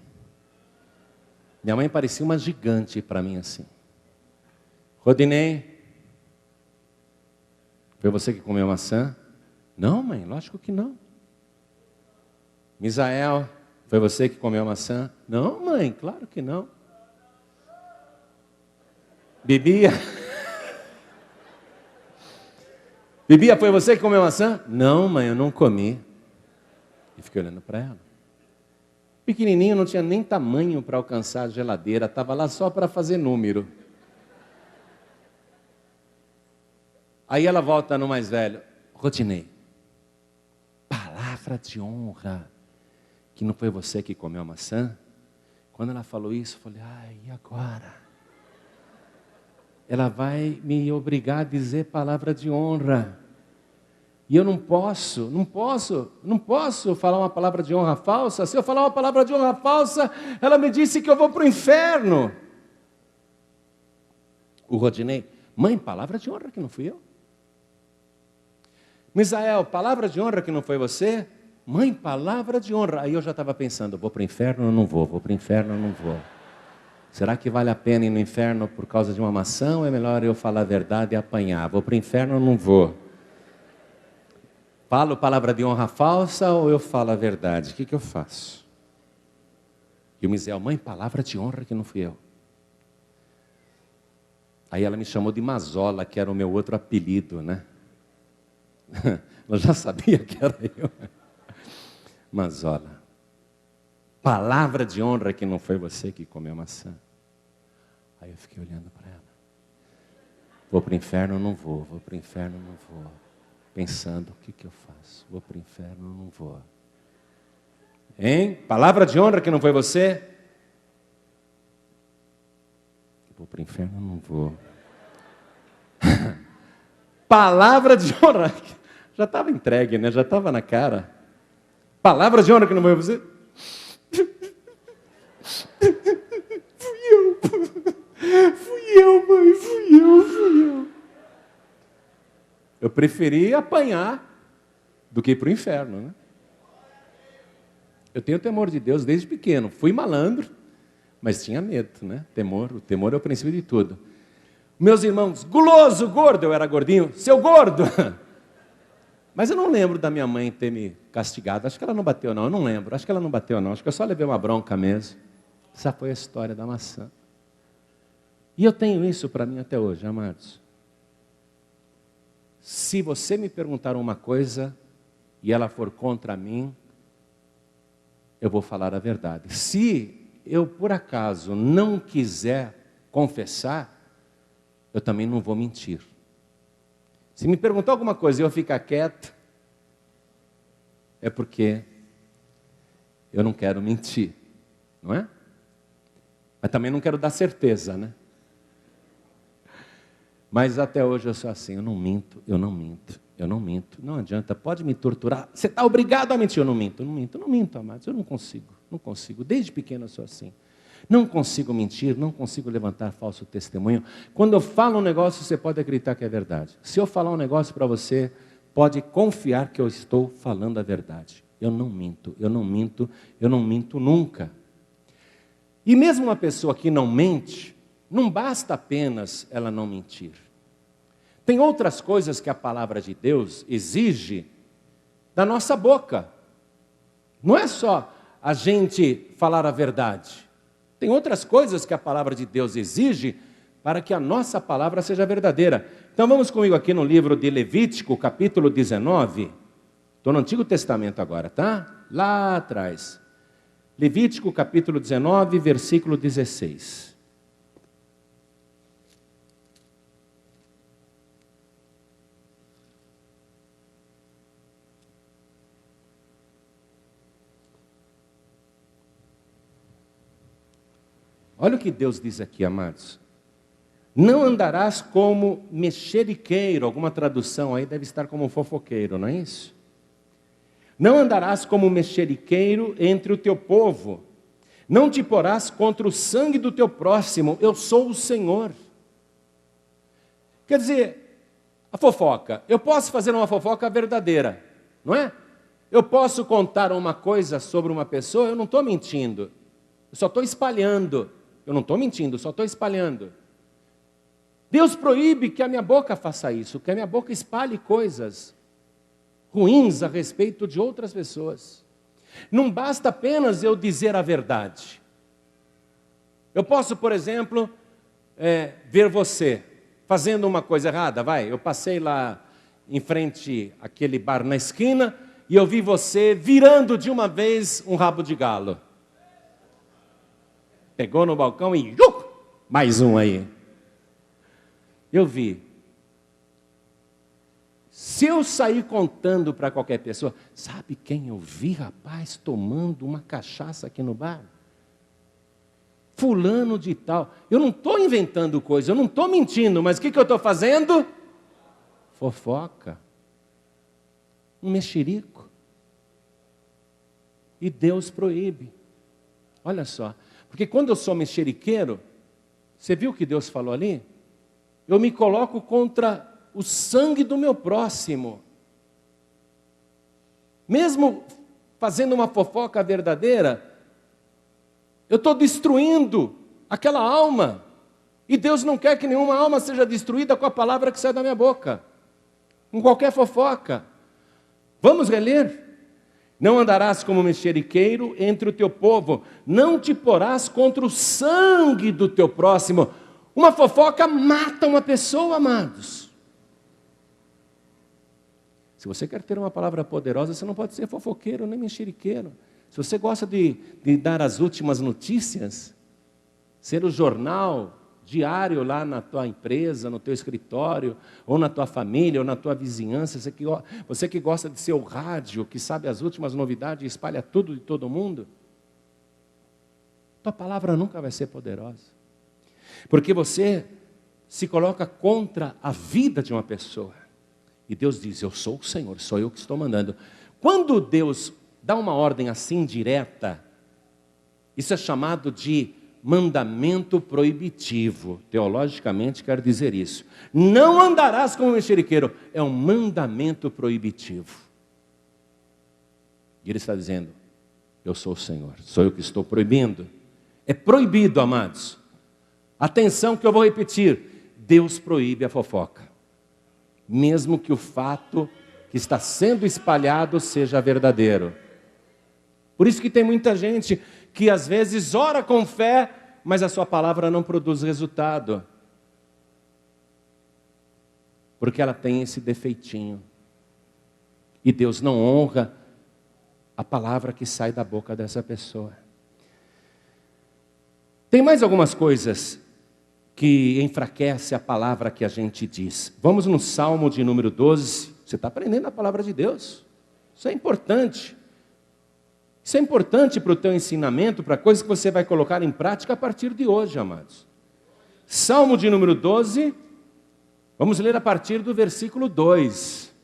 S1: Minha mãe parecia uma gigante para mim assim. Rodinei, foi você que comeu maçã? Não, mãe, lógico que não. Misael, foi você que comeu maçã? Não, mãe, claro que não. Bibia? Bibia, foi você que comeu maçã? Não, mãe, eu não comi. E fiquei olhando para ela. Pequenininho, não tinha nem tamanho para alcançar a geladeira, estava lá só para fazer número. Aí ela volta no mais velho. Rodinei, palavra de honra, que não foi você que comeu a maçã? Quando ela falou isso, eu falei, ai, e agora? Ela vai me obrigar a dizer palavra de honra. E eu não posso falar uma palavra de honra falsa. Se eu falar uma palavra de honra falsa, ela me disse que eu vou para o inferno. O Rodinei, mãe, palavra de honra que não fui eu. Misael, palavra de honra que não foi você? Mãe, palavra de honra. Aí eu já estava pensando, vou para o inferno ou não vou? Vou para o inferno ou não vou? Será que vale a pena ir no inferno por causa de uma maçã ou é melhor eu falar a verdade e apanhar? Vou para o inferno ou não vou? Falo palavra de honra falsa ou eu falo a verdade? O que eu faço? E o Misael, mãe, palavra de honra que não fui eu. Aí ela me chamou de Mazola, que era o meu outro apelido, né? Ela já sabia que era eu. Mazola. Palavra de honra que não foi você que comeu maçã. Aí eu fiquei olhando para ela. Vou para o inferno ou não vou? Vou para o inferno ou não vou? Pensando, o que eu faço? Vou para o inferno ou não vou? Hein? Palavra de honra que não foi você? Vou para o inferno ou não vou? Palavra de honra. Já estava entregue, né? Já estava na cara. Palavra de honra que não foi você? Fui eu, mãe, fui eu. Eu preferi apanhar do que ir para o inferno, né? Eu tenho temor de Deus desde pequeno. Fui malandro, mas tinha medo, né? O temor é o princípio de tudo. Meus irmãos, guloso, gordo, eu era gordinho, seu gordo. Mas eu não lembro da minha mãe ter me castigado. Acho que ela não bateu, não. Eu não lembro. Acho que ela não bateu, não. Acho que eu só levei uma bronca mesmo. Essa foi a história da maçã. E eu tenho isso para mim até hoje, amados. Se você me perguntar uma coisa, e ela for contra mim, eu vou falar a verdade. Se eu, por acaso, não quiser confessar, eu também não vou mentir. Se me perguntar alguma coisa e eu ficar quieto, é porque eu não quero mentir, não é? Mas também não quero dar certeza, né? Mas até hoje eu sou assim, eu não minto, eu não minto, eu não minto. Não adianta, pode me torturar, você está obrigado a mentir. Eu não minto, eu não minto, eu não minto, amados, eu não consigo. Desde pequeno eu sou assim. Não consigo mentir, não consigo levantar falso testemunho. Quando eu falo um negócio, você pode acreditar que é verdade. Se eu falar um negócio para você, pode confiar que eu estou falando a verdade. Eu não minto, eu não minto, eu não minto nunca. E mesmo uma pessoa que não mente, não basta apenas ela não mentir. Tem outras coisas que a palavra de Deus exige da nossa boca. Não é só a gente falar a verdade. Tem outras coisas que a palavra de Deus exige para que a nossa palavra seja verdadeira. Então vamos comigo aqui no livro de Levítico, capítulo 19. Estou no Antigo Testamento agora, tá? Lá atrás. Levítico, capítulo 19, versículo 16. Olha o que Deus diz aqui, amados. Não andarás como mexeriqueiro, alguma tradução aí deve estar como fofoqueiro, não é isso? Não andarás como mexeriqueiro entre o teu povo, não te porás contra o sangue do teu próximo, eu sou o Senhor. Quer dizer, a fofoca, eu posso fazer uma fofoca verdadeira, não é? Eu posso contar uma coisa sobre uma pessoa, eu não estou mentindo, eu só estou espalhando. Eu não estou mentindo, só estou espalhando. Deus proíbe que a minha boca faça isso, que a minha boca espalhe coisas ruins a respeito de outras pessoas. Não basta apenas eu dizer a verdade. Eu posso, por exemplo, ver você fazendo uma coisa errada, eu passei lá em frente àquele bar na esquina e eu vi você virando de uma vez um rabo de galo. Pegou no balcão e mais um aí. Eu vi. Se eu sair contando para qualquer pessoa, sabe quem eu vi, rapaz, tomando uma cachaça aqui no bar? Fulano de tal. Eu não estou inventando coisa, eu não estou mentindo, mas o que eu estou fazendo? Fofoca. Um mexerico. E Deus proíbe. Olha só. Porque quando eu sou mexeriqueiro, você viu o que Deus falou ali? Eu me coloco contra o sangue do meu próximo. Mesmo fazendo uma fofoca verdadeira, eu estou destruindo aquela alma. E Deus não quer que nenhuma alma seja destruída com a palavra que sai da minha boca. Com qualquer fofoca. Vamos reler? Não andarás como mexeriqueiro entre o teu povo, não te porás contra o sangue do teu próximo. Uma fofoca mata uma pessoa, amados. Se você quer ter uma palavra poderosa, você não pode ser fofoqueiro nem mexeriqueiro. Se você gosta de dar as últimas notícias, ser o jornal diário lá na tua empresa, no teu escritório, ou na tua família, ou na tua vizinhança, você que gosta de ser o rádio, que sabe as últimas novidades e espalha tudo de todo mundo, tua palavra nunca vai ser poderosa. Porque você se coloca contra a vida de uma pessoa. E Deus diz, eu sou o Senhor, sou eu que estou mandando. Quando Deus dá uma ordem assim direta, isso é chamado de mandamento proibitivo. Teologicamente quer dizer isso. Não andarás como mexeriqueiro. É um mandamento proibitivo. E ele está dizendo, eu sou o Senhor, sou eu que estou proibindo. É proibido, amados. Atenção que eu vou repetir. Deus proíbe a fofoca. Mesmo que o fato que está sendo espalhado seja verdadeiro. Por isso que tem muita gente que às vezes ora com fé, mas a sua palavra não produz resultado. Porque ela tem esse defeitinho. E Deus não honra a palavra que sai da boca dessa pessoa. Tem mais algumas coisas que enfraquece a palavra que a gente diz. Vamos no Salmo de número 12. Você está aprendendo a palavra de Deus. Isso é importante. Isso é importante para o teu ensinamento, para coisas que você vai colocar em prática a partir de hoje, amados. Salmo de número 12, vamos ler a partir do versículo 2.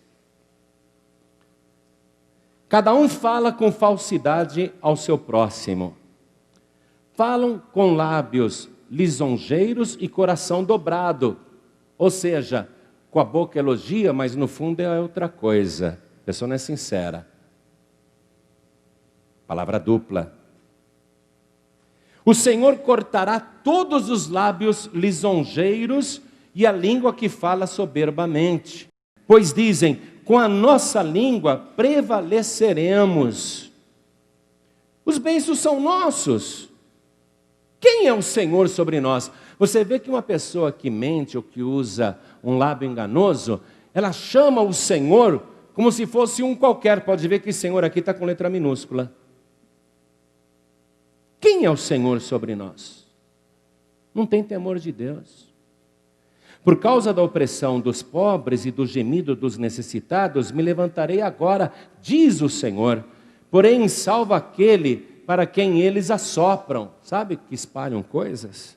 S1: Cada um fala com falsidade ao seu próximo. Falam com lábios lisonjeiros e coração dobrado. Ou seja, com a boca elogia, mas no fundo é outra coisa. A pessoa não é sincera. Palavra dupla. O Senhor cortará todos os lábios lisonjeiros e a língua que fala soberbamente. Pois dizem, com a nossa língua prevaleceremos. Os bens são nossos. Quem é o Senhor sobre nós? Você vê que uma pessoa que mente ou que usa um lábio enganoso, ela chama o Senhor como se fosse um qualquer. Pode ver que o Senhor aqui está com letra minúscula. Quem é o Senhor sobre nós? Não tem temor de Deus. Por causa da opressão dos pobres e do gemido dos necessitados, me levantarei agora, diz o Senhor, porém salva aquele para quem eles assopram. Sabe que espalham coisas?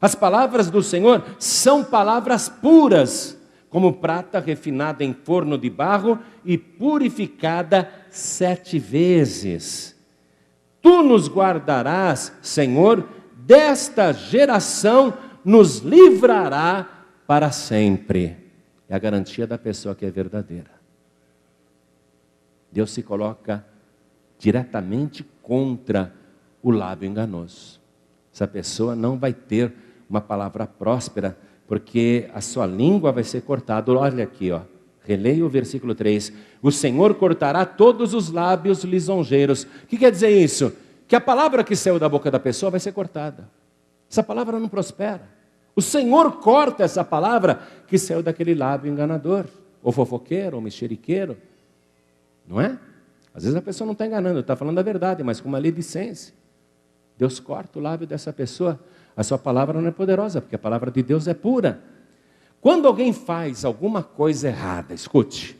S1: As palavras do Senhor são palavras puras, como prata refinada em forno de barro e purificada 7 vezes. Tu nos guardarás, Senhor, desta geração nos livrará para sempre. É a garantia da pessoa que é verdadeira. Deus se coloca diretamente contra o lábio enganoso. Essa pessoa não vai ter uma palavra próspera, porque a sua língua vai ser cortada. Olha aqui, ó. Releia o versículo 3. O Senhor cortará todos os lábios lisonjeiros. O que quer dizer isso? Que a palavra que saiu da boca da pessoa vai ser cortada. Essa palavra não prospera. O Senhor corta essa palavra que saiu daquele lábio enganador, ou fofoqueiro, ou mexeriqueiro. Não é? Às vezes a pessoa não está enganando, está falando a verdade, mas com maledicência. Deus corta o lábio dessa pessoa. A sua palavra não é poderosa, porque a palavra de Deus é pura. Quando alguém faz alguma coisa errada, escute,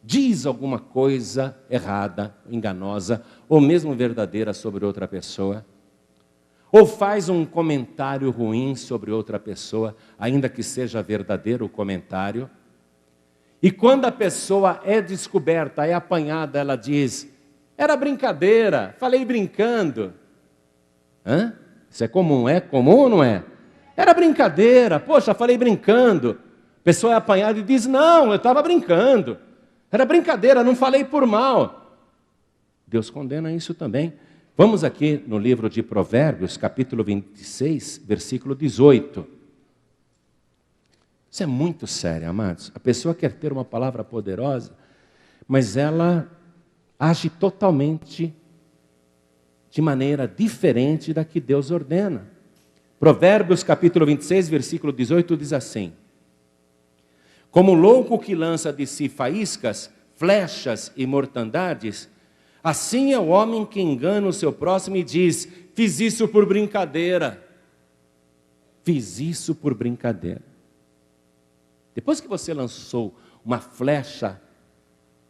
S1: diz alguma coisa errada, enganosa, ou mesmo verdadeira sobre outra pessoa, ou faz um comentário ruim sobre outra pessoa, ainda que seja verdadeiro o comentário, e quando a pessoa é descoberta, é apanhada, ela diz, era brincadeira, falei brincando. Hã? Isso é comum ou não é? Era brincadeira, poxa, falei brincando. A pessoa é apanhada e diz, não, eu estava brincando. Era brincadeira, não falei por mal. Deus condena isso também. Vamos aqui no livro de Provérbios, capítulo 26, versículo 18. Isso é muito sério, amados. A pessoa quer ter uma palavra poderosa, mas ela age totalmente de maneira diferente da que Deus ordena. Provérbios capítulo 26, versículo 18 diz assim: como louco que lança de si faíscas, flechas e mortandades, assim é o homem que engana o seu próximo e diz, fiz isso por brincadeira. Fiz isso por brincadeira. Depois que você lançou uma flecha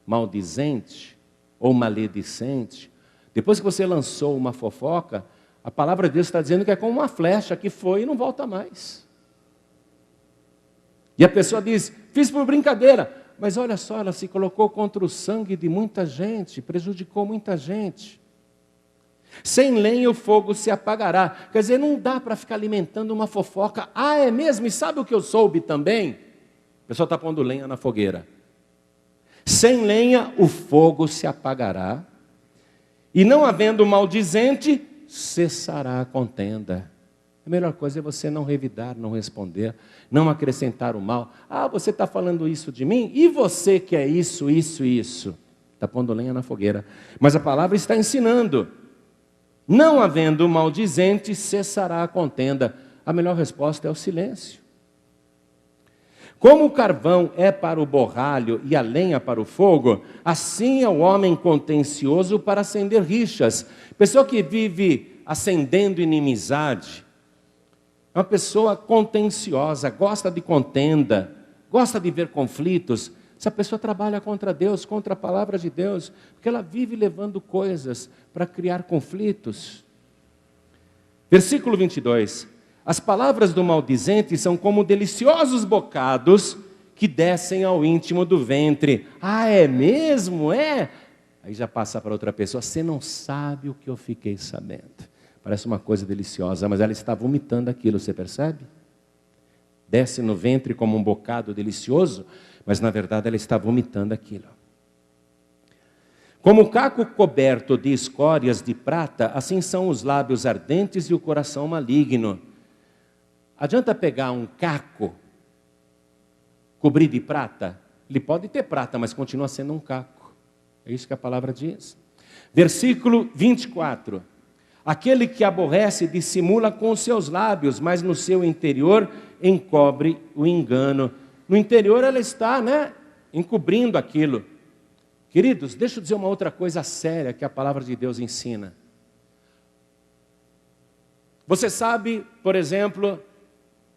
S1: maldizente ou maledicente, depois que você lançou uma fofoca, a palavra de Deus está dizendo que é como uma flecha que foi e não volta mais. E a pessoa diz, fiz por brincadeira. Mas olha só, ela se colocou contra o sangue de muita gente, prejudicou muita gente. Sem lenha o fogo se apagará. Quer dizer, não dá para ficar alimentando uma fofoca. Ah, é mesmo? E sabe o que eu soube também? A pessoa está pondo lenha na fogueira. Sem lenha o fogo se apagará. E não havendo maldizente, cessará a contenda. A melhor coisa é você não revidar, não responder, não acrescentar o mal. Ah, você está falando isso de mim? E você que é isso, isso, isso? Está pondo lenha na fogueira. Mas a palavra está ensinando. Não havendo maldizente, cessará a contenda. A melhor resposta é o silêncio. Como o carvão é para o borralho e a lenha para o fogo, assim é o homem contencioso para acender rixas. Pessoa que vive acendendo inimizade, é uma pessoa contenciosa, gosta de contenda, gosta de ver conflitos. Essa pessoa trabalha contra Deus, contra a palavra de Deus, porque ela vive levando coisas para criar conflitos. Versículo 22. As palavras do maldizente são como deliciosos bocados que descem ao íntimo do ventre. Ah, é mesmo? É? Aí já passa para outra pessoa. Você não sabe o que eu fiquei sabendo. Parece uma coisa deliciosa, mas ela está vomitando aquilo, você percebe? Desce no ventre como um bocado delicioso, mas na verdade ela está vomitando aquilo. Como o caco coberto de escórias de prata, assim são os lábios ardentes e o coração maligno. Adianta pegar um caco, cobrir de prata? Ele pode ter prata, mas continua sendo um caco. É isso que a palavra diz. Versículo 24. Aquele que aborrece dissimula com os seus lábios, mas no seu interior encobre o engano. No interior ela está, encobrindo aquilo. Queridos, deixa eu dizer uma outra coisa séria que a palavra de Deus ensina. Você sabe, por exemplo,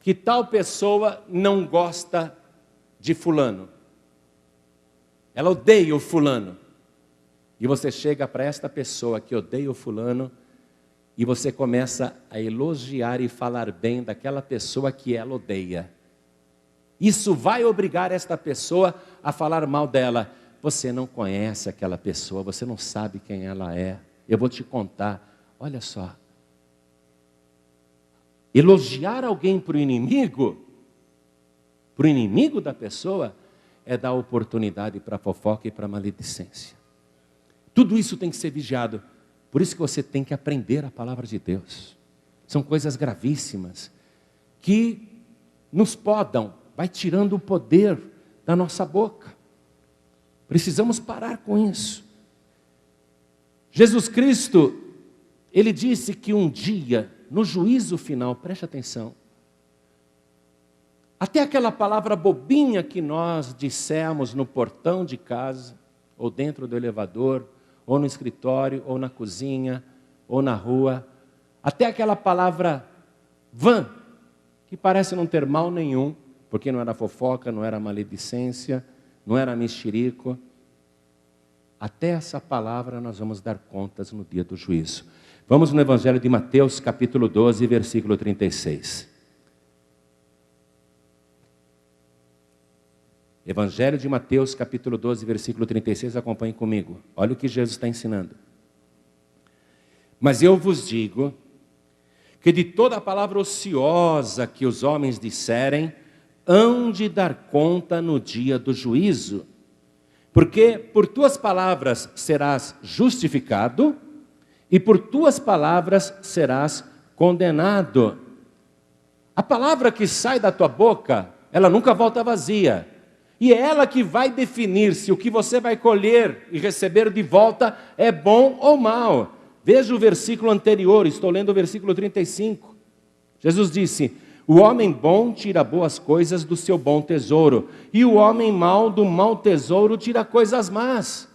S1: que tal pessoa não gosta de fulano. Ela odeia o fulano. E você chega para esta pessoa que odeia o fulano e você começa a elogiar e falar bem daquela pessoa que ela odeia. Isso vai obrigar esta pessoa a falar mal dela. Você não conhece aquela pessoa, você não sabe quem ela é. Eu vou te contar, olha só. Elogiar alguém para o inimigo da pessoa, é dar oportunidade para fofoca e para maledicência. Tudo isso tem que ser vigiado. Por isso que você tem que aprender a palavra de Deus. São coisas gravíssimas que nos podam, vai tirando o poder da nossa boca. Precisamos parar com isso. Jesus Cristo, Ele disse que um dia, no juízo final, preste atenção, até aquela palavra bobinha que nós dissemos no portão de casa, ou dentro do elevador, ou no escritório, ou na cozinha, ou na rua, até aquela palavra vã, que parece não ter mal nenhum, porque não era fofoca, não era maledicência, não era mexerico. Até essa palavra nós vamos dar contas no dia do juízo. Vamos no Evangelho de Mateus, capítulo 12, versículo 36. Evangelho de Mateus, capítulo 12, versículo 36, acompanhe comigo. Olha o que Jesus está ensinando. Mas eu vos digo que de toda a palavra ociosa que os homens disserem, hão de dar conta no dia do juízo. Porque por tuas palavras serás justificado, e por tuas palavras serás condenado. A palavra que sai da tua boca, ela nunca volta vazia. E é ela que vai definir se o que você vai colher e receber de volta é bom ou mal. Veja o versículo anterior, estou lendo o versículo 35. Jesus disse: o homem bom tira boas coisas do seu bom tesouro, e o homem mau do mau tesouro tira coisas más.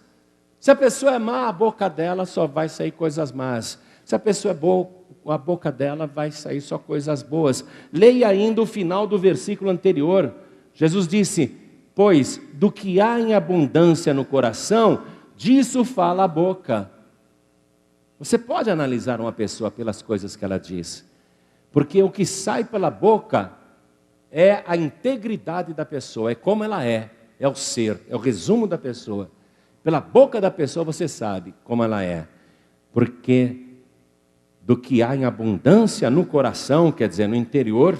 S1: Se a pessoa é má, a boca dela só vai sair coisas más. Se a pessoa é boa, a boca dela vai sair só coisas boas. Leia ainda o final do versículo anterior. Jesus disse: pois do que há em abundância no coração, disso fala a boca. Você pode analisar uma pessoa pelas coisas que ela diz, porque o que sai pela boca é a integridade da pessoa, é como ela é o ser, é o resumo da pessoa. Pela boca da pessoa você sabe como ela é, porque do que há em abundância no coração, quer dizer, no interior,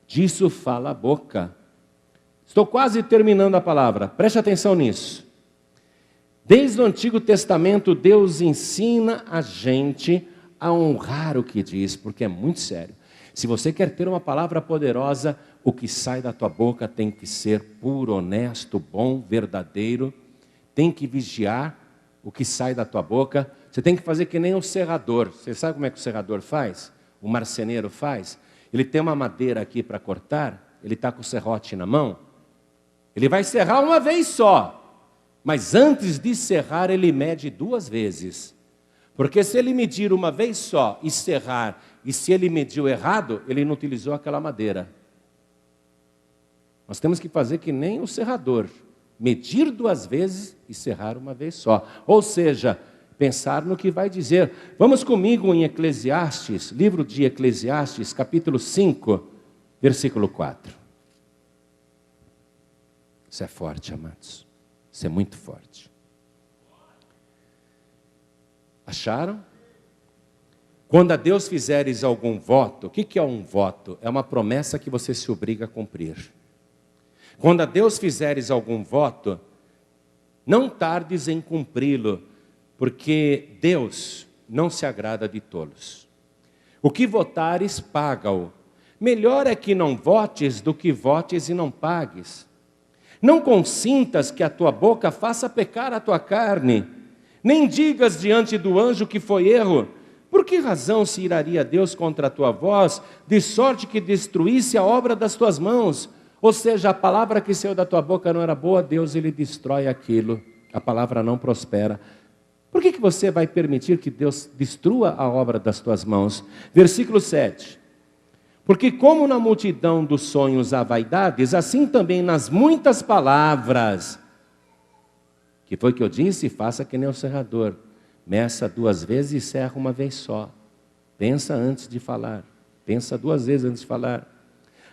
S1: disso fala a boca. Estou quase terminando a palavra, preste atenção nisso. Desde o Antigo Testamento, Deus ensina a gente a honrar o que diz, porque é muito sério. Se você quer ter uma palavra poderosa, o que sai da tua boca tem que ser puro, honesto, bom, verdadeiro. Tem que vigiar o que sai da tua boca. Você tem que fazer que nem o serrador. Você sabe como é que o serrador faz? O marceneiro faz? Ele tem uma madeira aqui para cortar, ele está com o serrote na mão. Ele vai cerrar uma vez só, mas antes de cerrar ele mede 2 vezes. Porque se ele medir uma vez só e cerrar, e se ele mediu errado, ele não utilizou aquela madeira. Nós temos que fazer que nem o serrador, medir 2 vezes e cerrar uma vez só. Ou seja, pensar no que vai dizer. Vamos comigo em Eclesiastes, livro de Eclesiastes, capítulo 5, versículo 4. Isso é forte, amados. Isso é muito forte. Acharam? Quando a Deus fizeres algum voto, o que é um voto? É uma promessa que você se obriga a cumprir. Quando a Deus fizeres algum voto, não tardes em cumpri-lo, porque Deus não se agrada de tolos. O que votares, paga-o. Melhor é que não votes do que votes e não pagues. Não consintas que a tua boca faça pecar a tua carne, nem digas diante do anjo que foi erro. Por que razão se iraria Deus contra a tua voz, de sorte que destruísse a obra das tuas mãos? Ou seja, a palavra que saiu da tua boca não era boa, Deus ele destrói aquilo. A palavra não prospera. Por que você vai permitir que Deus destrua a obra das tuas mãos? Versículo 7. Porque como na multidão dos sonhos há vaidades, assim também nas muitas palavras. Que foi que eu disse? Faça que nem o serrador. Meça 2 vezes e cerra uma vez só. Pensa antes de falar. Pensa 2 vezes antes de falar.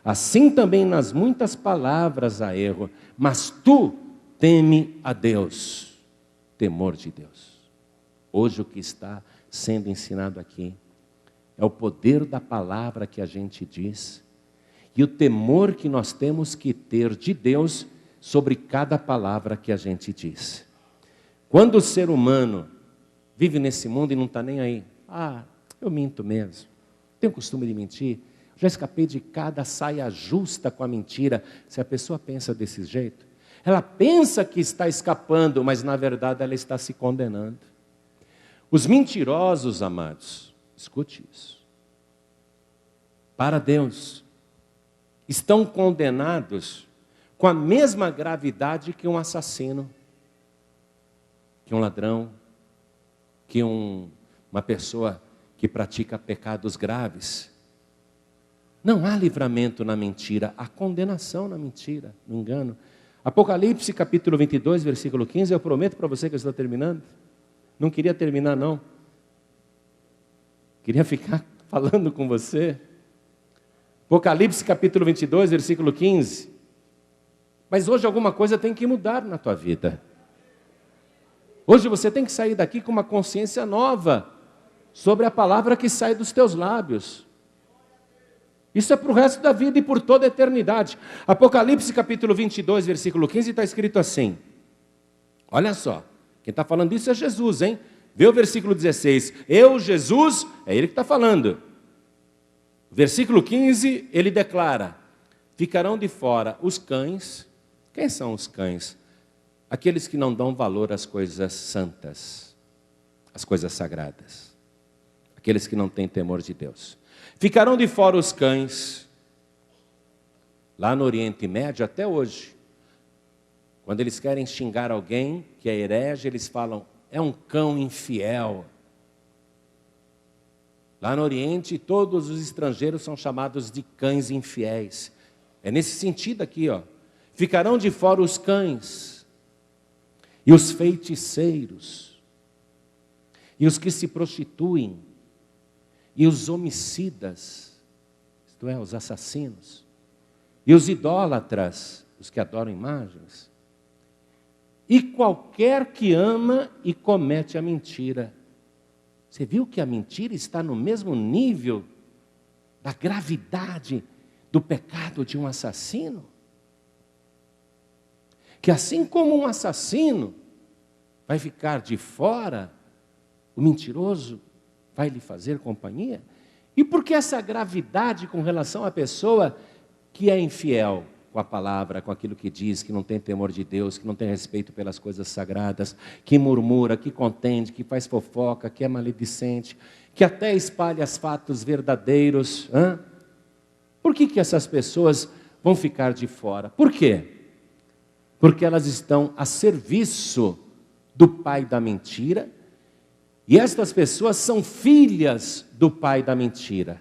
S1: Assim também nas muitas palavras há erro. Mas tu teme a Deus. Temor de Deus. Hoje o que está sendo ensinado aqui é o poder da palavra que a gente diz. E o temor que nós temos que ter de Deus sobre cada palavra que a gente diz. Quando o ser humano vive nesse mundo e não está nem aí. Eu minto mesmo. Tenho o costume de mentir. Já escapei de cada saia justa com a mentira. Se a pessoa pensa desse jeito, ela pensa que está escapando, mas na verdade ela está se condenando. Os mentirosos, amados, escute isso. Para Deus, estão condenados com a mesma gravidade que um assassino, que um ladrão, que uma pessoa que pratica pecados graves. Não há livramento na mentira, há condenação na mentira, no engano. Apocalipse capítulo 22, versículo 15, eu prometo para você que eu estou terminando. Não queria terminar não. Queria ficar falando com você. Apocalipse capítulo 22, versículo 15. Mas hoje alguma coisa tem que mudar na tua vida. Hoje você tem que sair daqui com uma consciência nova sobre a palavra que sai dos teus lábios. Isso é para o resto da vida e por toda a eternidade. Apocalipse capítulo 22, versículo 15, está escrito assim. Olha só, quem está falando isso é Jesus, hein? Vê o versículo 16. Eu, Jesus, é ele que está falando. Versículo 15, ele declara: ficarão de fora os cães. Quem são os cães? Aqueles que não dão valor às coisas santas, às coisas sagradas. Aqueles que não têm temor de Deus. Ficarão de fora os cães. Lá no Oriente Médio, até hoje, quando eles querem xingar alguém que é herege, eles falam, é um cão infiel. Lá no Oriente, todos os estrangeiros são chamados de cães infiéis. É nesse sentido aqui, ó. Ficarão de fora os cães, e os feiticeiros, e os que se prostituem, e os homicidas, isto é, os assassinos, e os idólatras, os que adoram imagens, e qualquer que ama e comete a mentira. Você viu que a mentira está no mesmo nível da gravidade do pecado de um assassino? Que assim como um assassino vai ficar de fora, o mentiroso vai lhe fazer companhia? E por que essa gravidade com relação à pessoa que é infiel com a palavra, com aquilo que diz, que não tem temor de Deus, que não tem respeito pelas coisas sagradas, que murmura, que contende, que faz fofoca, que é maledicente, que até espalha os fatos verdadeiros? Por que essas pessoas vão ficar de fora? Por quê? porque elas estão a serviço do pai da mentira, e estas pessoas são filhas do pai da mentira.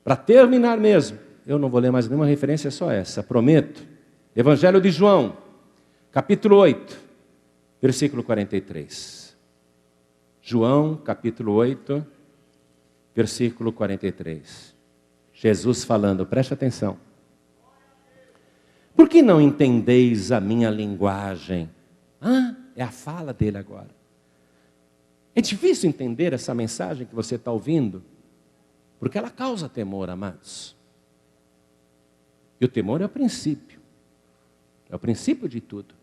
S1: Para terminar mesmo, eu não vou ler mais nenhuma referência, só essa, prometo. Evangelho de João, capítulo 8, versículo 43. João, capítulo 8, versículo 43. Jesus falando, preste atenção. Por que não entendeis a minha linguagem? É a fala dele agora. É difícil entender essa mensagem que você está ouvindo, porque ela causa temor, amados. E o temor é o princípio de tudo.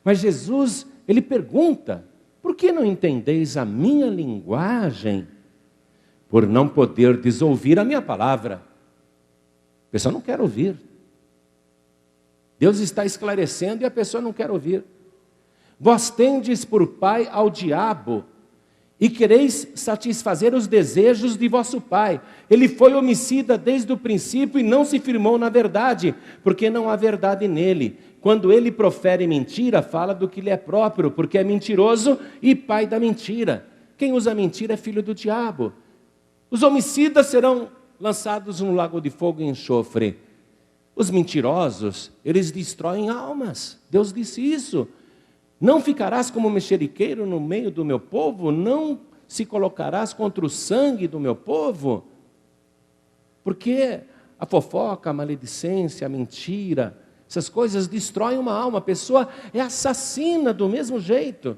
S1: Mas Jesus, ele pergunta, por que não entendeis a minha linguagem? Por não poderdes ouvir a minha palavra. A pessoa não quer ouvir. Deus está esclarecendo e a pessoa não quer ouvir. Vós tendes por pai ao diabo, e quereis satisfazer os desejos de vosso pai. Ele foi homicida desde o princípio e não se firmou na verdade, porque não há verdade nele. Quando ele profere mentira, fala do que lhe é próprio, porque é mentiroso e pai da mentira. Quem usa mentira é filho do diabo. Os homicidas serão lançados num lago de fogo e enxofre. Os mentirosos, eles destroem almas. Deus disse isso. Não ficarás como mexeriqueiro no meio do meu povo? Não se colocarás contra o sangue do meu povo? Porque a fofoca, a maledicência, a mentira, essas coisas destroem uma alma. A pessoa é assassina do mesmo jeito.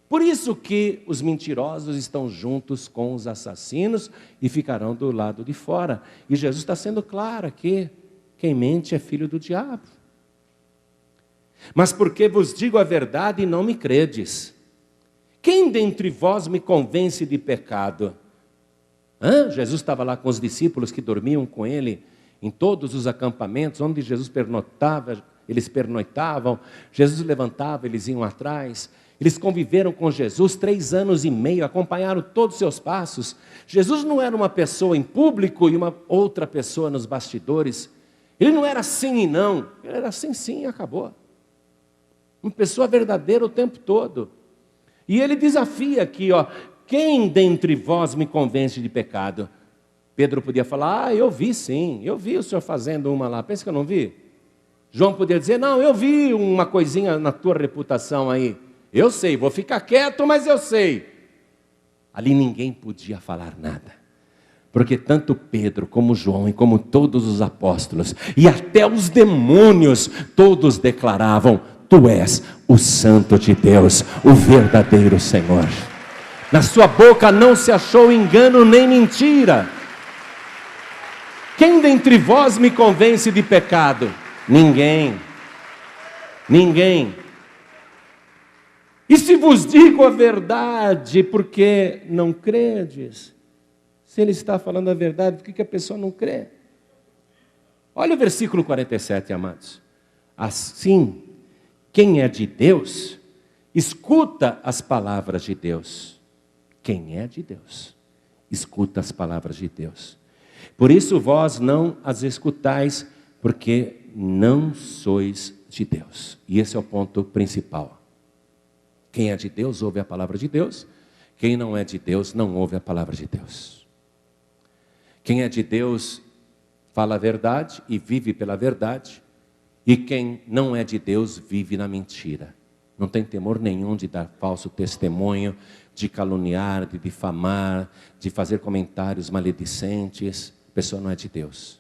S1: Por isso que os mentirosos estão juntos com os assassinos e ficarão do lado de fora. E Jesus está sendo claro aqui, quem mente é filho do diabo. Mas porque vos digo a verdade e não me credes. Quem dentre vós me convence de pecado? Jesus estava lá com os discípulos que dormiam com ele em todos os acampamentos, onde Jesus pernoitava, eles pernoitavam, Jesus levantava, eles iam atrás. Eles conviveram com Jesus 3 anos e meio, acompanharam todos os seus passos. Jesus não era uma pessoa em público e uma outra pessoa nos bastidores. Ele não era sim e não, ele era sim, sim e acabou. Uma pessoa verdadeira o tempo todo. E ele desafia aqui, quem dentre vós me convence de pecado? Pedro podia falar, eu vi sim, eu vi o senhor fazendo uma lá, pensa que eu não vi? João podia dizer, não, eu vi uma coisinha na tua reputação aí. Eu sei, vou ficar quieto, mas eu sei. Ali ninguém podia falar nada. Porque tanto Pedro, como João e como todos os apóstolos, e até os demônios, todos declaravam, tu és o Santo de Deus, o verdadeiro Senhor. Na sua boca não se achou engano nem mentira. Quem dentre vós me convence de pecado? Ninguém. Ninguém. E se vos digo a verdade, por que não credes? Se ele está falando a verdade, por que a pessoa não crê? Olha o versículo 47, amados. Assim, quem é de Deus, escuta as palavras de Deus. Quem é de Deus, escuta as palavras de Deus. Por isso vós não as escutais, porque não sois de Deus. E esse é o ponto principal. Quem é de Deus, ouve a palavra de Deus. Quem não é de Deus, não ouve a palavra de Deus. Quem é de Deus, fala a verdade e vive pela verdade. E quem não é de Deus vive na mentira. Não tem temor nenhum de dar falso testemunho, de caluniar, de difamar, de fazer comentários maledicentes. A pessoa não é de Deus.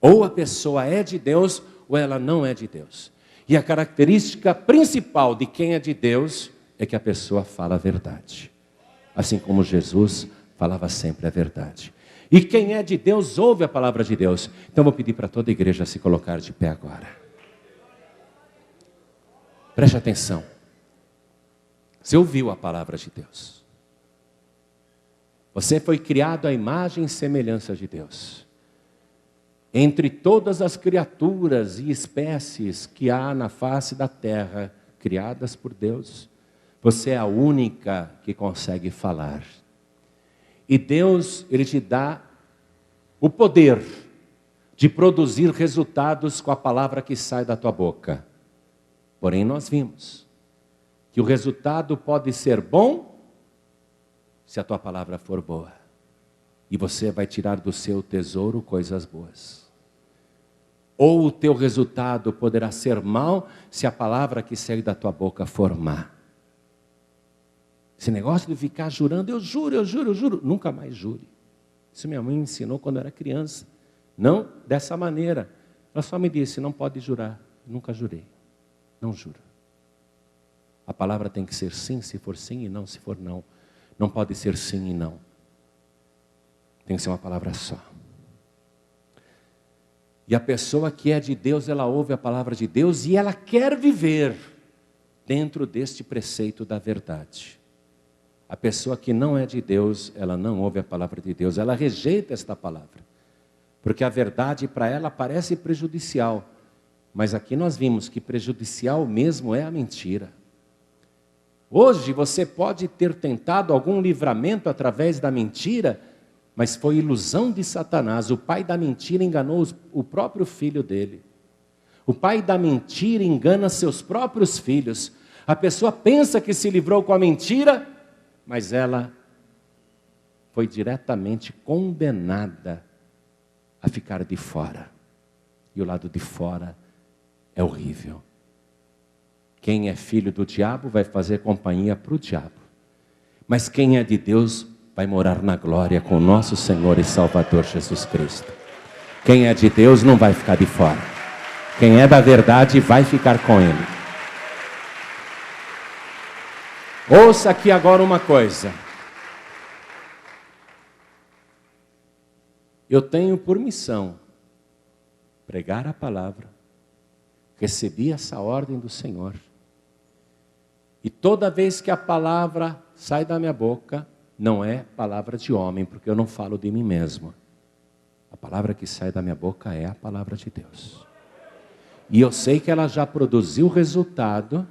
S1: Ou a pessoa é de Deus, ou ela não é de Deus. E a característica principal de quem é de Deus é que a pessoa fala a verdade. Assim como Jesus falava sempre a verdade. E quem é de Deus ouve a palavra de Deus. Então eu vou pedir para toda a igreja se colocar de pé agora. Preste atenção. Você ouviu a palavra de Deus. Você foi criado à imagem e semelhança de Deus. Entre todas as criaturas e espécies que há na face da terra, criadas por Deus, você é a única que consegue falar. E Deus, Ele te dá o poder de produzir resultados com a palavra que sai da tua boca. Porém, nós vimos que o resultado pode ser bom se a tua palavra for boa. E você vai tirar do seu tesouro coisas boas. Ou o teu resultado poderá ser mau se a palavra que sai da tua boca for má. Esse negócio de ficar jurando, eu juro, nunca mais jure. Isso minha mãe me ensinou quando eu era criança. Não dessa maneira. Ela só me disse, não pode jurar. Nunca jurei. Não juro. A palavra tem que ser sim, se for sim, e não, se for não. Não pode ser sim e não. Tem que ser uma palavra só. E a pessoa que é de Deus, ela ouve a palavra de Deus e ela quer viver dentro deste preceito da verdade. A pessoa que não é de Deus, ela não ouve a palavra de Deus, ela rejeita esta palavra. Porque a verdade para ela parece prejudicial. Mas aqui nós vimos que prejudicial mesmo é a mentira. Hoje você pode ter tentado algum livramento através da mentira, mas foi ilusão de Satanás. O pai da mentira enganou o próprio filho dele. O pai da mentira engana seus próprios filhos. A pessoa pensa que se livrou com a mentira, mas ela foi diretamente condenada a ficar de fora. E o lado de fora é horrível. Quem é filho do diabo vai fazer companhia para o diabo. Mas quem é de Deus vai morar na glória com nosso Senhor e Salvador Jesus Cristo. Quem é de Deus não vai ficar de fora. Quem é da verdade vai ficar com Ele. Ouça aqui agora uma coisa. Eu tenho por missão pregar a palavra. Recebi essa ordem do Senhor. E toda vez que a palavra sai da minha boca, não é palavra de homem, porque eu não falo de mim mesmo. A palavra que sai da minha boca é a palavra de Deus. E eu sei que ela já produziu resultado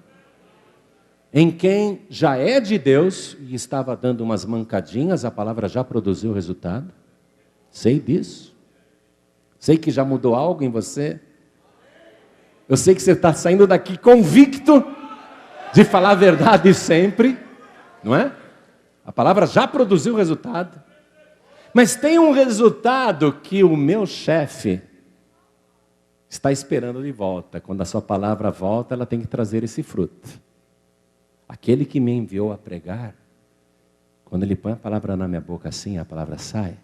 S1: em quem já é de Deus e estava dando umas mancadinhas, a palavra já produziu resultado. Sei disso. Sei que já mudou algo em você. Eu sei que você está saindo daqui convicto de falar a verdade sempre, não é? A palavra já produziu resultado. Mas tem um resultado que o meu chefe está esperando de volta. Quando a sua palavra volta, ela tem que trazer esse fruto. Aquele que me enviou a pregar, quando ele põe a palavra na minha boca assim, a palavra sai.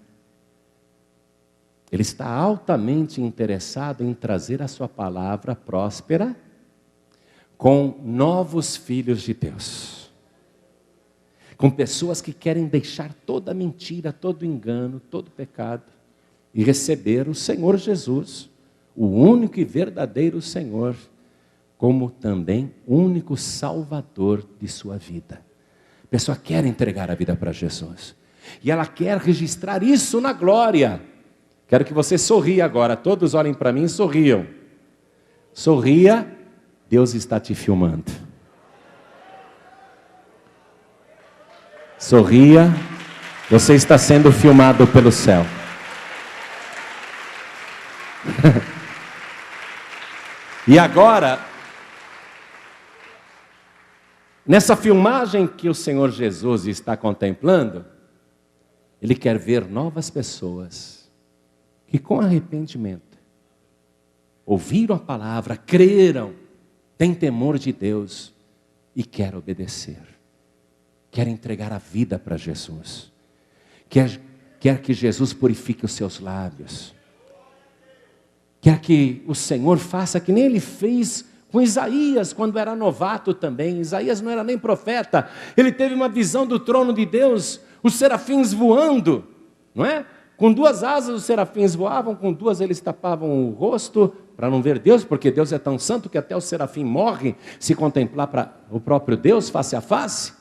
S1: Ele está altamente interessado em trazer a sua palavra próspera com novos filhos de Deus. Com pessoas que querem deixar toda mentira, todo engano, todo pecado e receber o Senhor Jesus, o único e verdadeiro Senhor, como também único Salvador de sua vida. A pessoa quer entregar a vida para Jesus e ela quer registrar isso na glória. Quero que você sorria agora, todos olhem para mim e sorriam. Sorria, Deus está te filmando. Sorria, você está sendo filmado pelo céu. E agora, nessa filmagem que o Senhor Jesus está contemplando, Ele quer ver novas pessoas que com arrependimento ouviram a palavra, creram, têm temor de Deus e querem obedecer. Quer entregar a vida para Jesus. Quer que Jesus purifique os seus lábios. Quer que o Senhor faça que nem Ele fez com Isaías, quando era novato também. Isaías não era nem profeta. Ele teve uma visão do trono de Deus, os serafins voando, não é? Com duas asas os serafins voavam, com duas eles tapavam o rosto para não ver Deus, porque Deus é tão santo que até o serafim morre se contemplar para o próprio Deus face a face.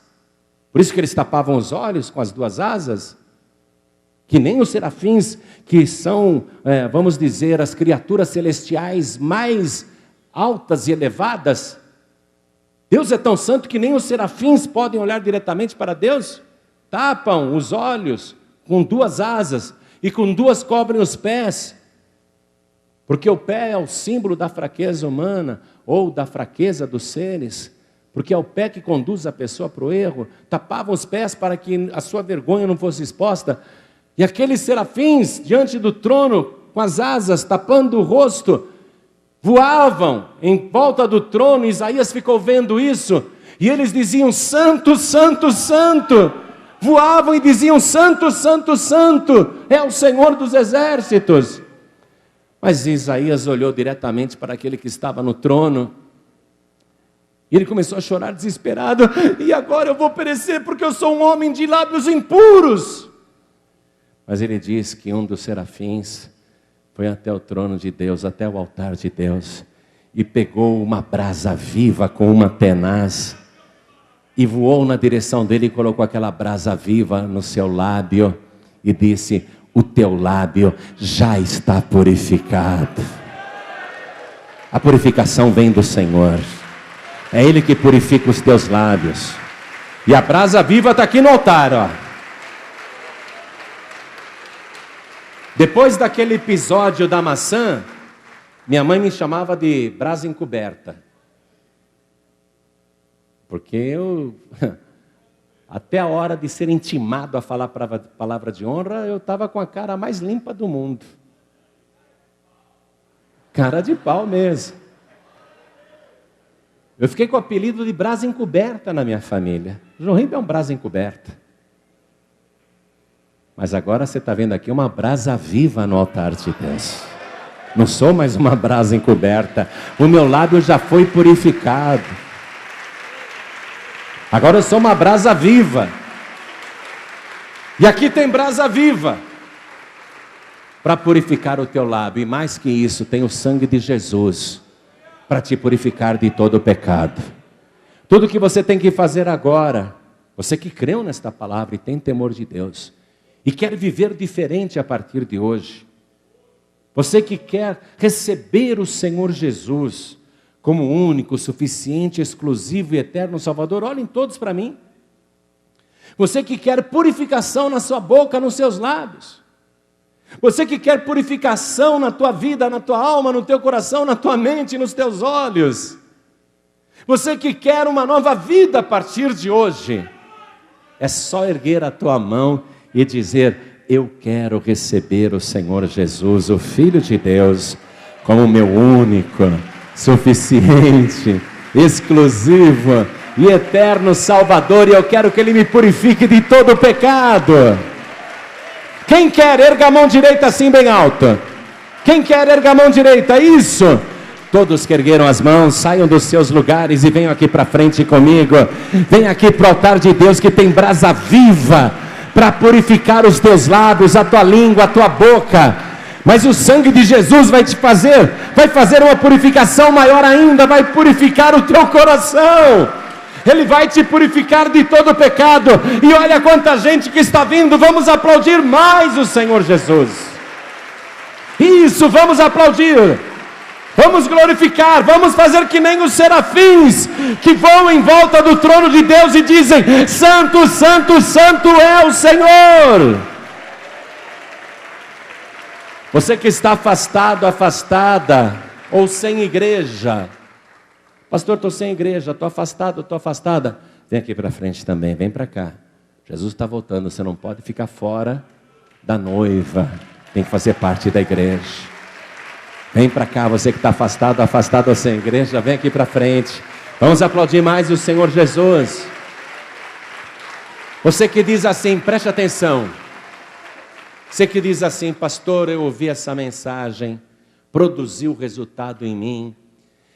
S1: Por isso que eles tapavam os olhos com as duas asas, que nem os serafins, que são, vamos dizer, as criaturas celestiais mais altas e elevadas. Deus é tão santo que nem os serafins podem olhar diretamente para Deus. Tapam os olhos com duas asas e com duas cobrem os pés. Porque o pé é o símbolo da fraqueza humana, ou da fraqueza dos seres, porque é o pé que conduz a pessoa para o erro. Tapavam os pés para que a sua vergonha não fosse exposta. E aqueles serafins, diante do trono, com as asas, tapando o rosto, voavam em volta do trono. Isaías ficou vendo isso, e eles diziam: Santo, Santo, Santo. Voavam e diziam: Santo, Santo, Santo, é o Senhor dos exércitos. Mas Isaías olhou diretamente para aquele que estava no trono, e ele começou a chorar desesperado: e agora eu vou perecer, porque eu sou um homem de lábios impuros. Mas ele diz que um dos serafins foi até o trono de Deus, até o altar de Deus, e pegou uma brasa viva com uma tenaz, e voou na direção dele e colocou aquela brasa viva no seu lábio, e disse: o teu lábio já está purificado. A purificação vem do Senhor, é Ele que purifica os teus lábios, e a brasa viva está aqui no altar, ó. Depois daquele episódio da maçã, minha mãe me chamava de brasa encoberta, porque eu... até a hora de ser intimado a falar a palavra de honra, eu estava com a cara mais limpa do mundo. Cara de pau mesmo. Eu fiquei com o apelido de brasa encoberta na minha família. João Ribeiro é um brasa encoberta. Mas agora você está vendo aqui uma brasa viva no altar de Deus. Não sou mais uma brasa encoberta. O meu lábio já foi purificado. Agora eu sou uma brasa viva. E aqui tem brasa viva para purificar o teu lábio. E mais que isso, tem o sangue de Jesus para te purificar de todo o pecado. Tudo que você tem que fazer agora, você que creu nesta palavra e tem temor de Deus, e quer viver diferente a partir de hoje, você que quer receber o Senhor Jesus como único, suficiente, exclusivo e eterno Salvador, olhem todos para mim. Você que quer purificação na sua boca, nos seus lábios. Você que quer purificação na tua vida, na tua alma, no teu coração, na tua mente, nos teus olhos. Você que quer uma nova vida a partir de hoje. É só erguer a tua mão e dizer: eu quero receber o Senhor Jesus, o Filho de Deus, como meu único, suficiente, exclusivo e eterno Salvador, e eu quero que Ele me purifique de todo o pecado. Quem quer, erga a mão direita assim bem alto. Quem quer, erga a mão direita, isso. Todos que ergueram as mãos, saiam dos seus lugares e venham aqui para frente comigo. Venham aqui para o altar de Deus, que tem brasa viva para purificar os teus lábios, a tua língua, a tua boca. Mas o sangue de Jesus vai fazer uma purificação maior ainda, vai purificar o teu coração. Ele vai te purificar de todo o pecado. E olha quanta gente que está vindo. Vamos aplaudir mais o Senhor Jesus. Isso, vamos aplaudir. Vamos glorificar, vamos fazer que nem os serafins, que voam em volta do trono de Deus e dizem: Santo, Santo, Santo é o Senhor. Você que está afastado, afastada, ou sem igreja: pastor, estou sem igreja, estou afastado, estou afastada. Vem aqui para frente também, vem para cá. Jesus está voltando, você não pode ficar fora da noiva, tem que fazer parte da igreja. Vem para cá, você que está afastado, afastado ou sem igreja, vem aqui para frente. Vamos aplaudir mais o Senhor Jesus. Você que diz assim, preste atenção. Você que diz assim: pastor, eu ouvi essa mensagem, produziu resultado em mim,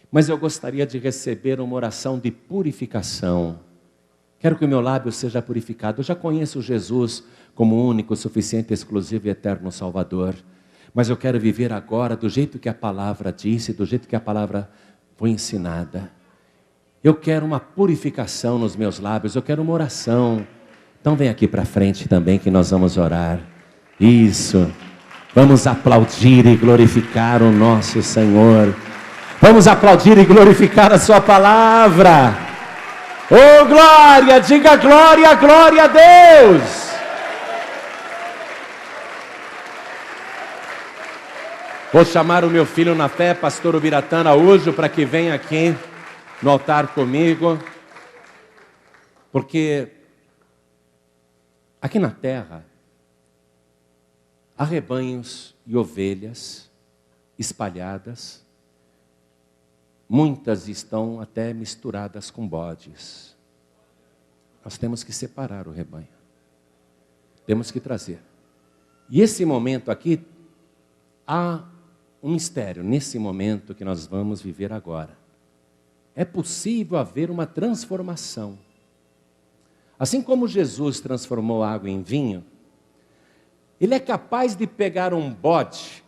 S1: mas eu gostaria de receber uma oração de purificação. Quero que o meu lábio seja purificado. Eu já conheço Jesus como único, suficiente, exclusivo e eterno Salvador. Mas eu quero viver agora do jeito que a palavra disse, do jeito que a palavra foi ensinada. Eu quero uma purificação nos meus lábios, eu quero uma oração. Então vem aqui para frente também que nós vamos orar. Isso. Vamos aplaudir e glorificar o nosso Senhor. Vamos aplaudir e glorificar a sua palavra. Oh glória, diga glória, glória a Deus. Vou chamar o meu filho na fé, pastor Ubiratã Araújo, para que venha aqui no altar comigo. Porque aqui na terra há rebanhos e ovelhas espalhadas. Muitas estão até misturadas com bodes. Nós temos que separar o rebanho. Temos que trazer. E esse momento aqui, há um mistério nesse momento que nós vamos viver agora. É possível haver uma transformação. Assim como Jesus transformou água em vinho, Ele é capaz de pegar um bode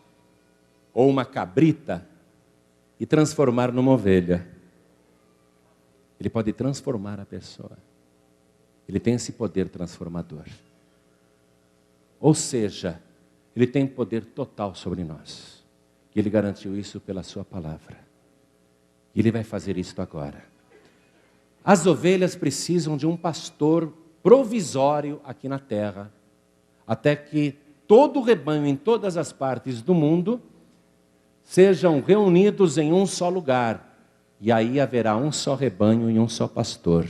S1: ou uma cabrita e transformar numa ovelha. Ele pode transformar a pessoa. Ele tem esse poder transformador. Ou seja, Ele tem poder total sobre nós. E Ele garantiu isso pela sua palavra. E Ele vai fazer isso agora. As ovelhas precisam de um pastor provisório aqui na terra, até que todo o rebanho em todas as partes do mundo sejam reunidos em um só lugar. E aí haverá um só rebanho e um só pastor.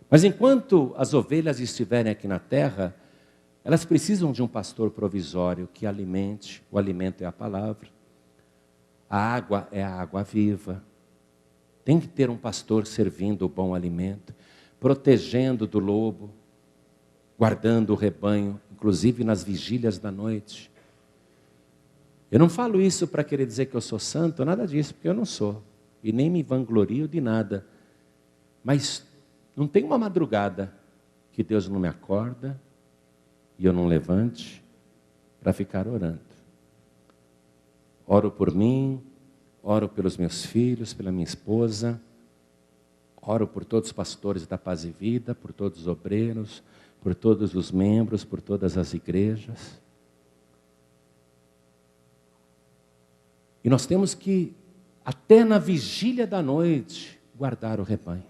S1: Mas enquanto as ovelhas estiverem aqui na terra, elas precisam de um pastor provisório que alimente. O alimento é a palavra. A água é a água viva. Tem que ter um pastor servindo o bom alimento, protegendo do lobo, guardando o rebanho, inclusive nas vigílias da noite. Eu não falo isso para querer dizer que eu sou santo, nada disso, porque eu não sou. E nem me vanglorio de nada. Mas não tem uma madrugada que Deus não me acorda e eu não levante para ficar orando. Oro por mim, oro pelos meus filhos, pela minha esposa, oro por todos os pastores da Paz e Vida, por todos os obreiros, por todos os membros, por todas as igrejas. E nós temos que, até na vigília da noite, guardar o rebanho.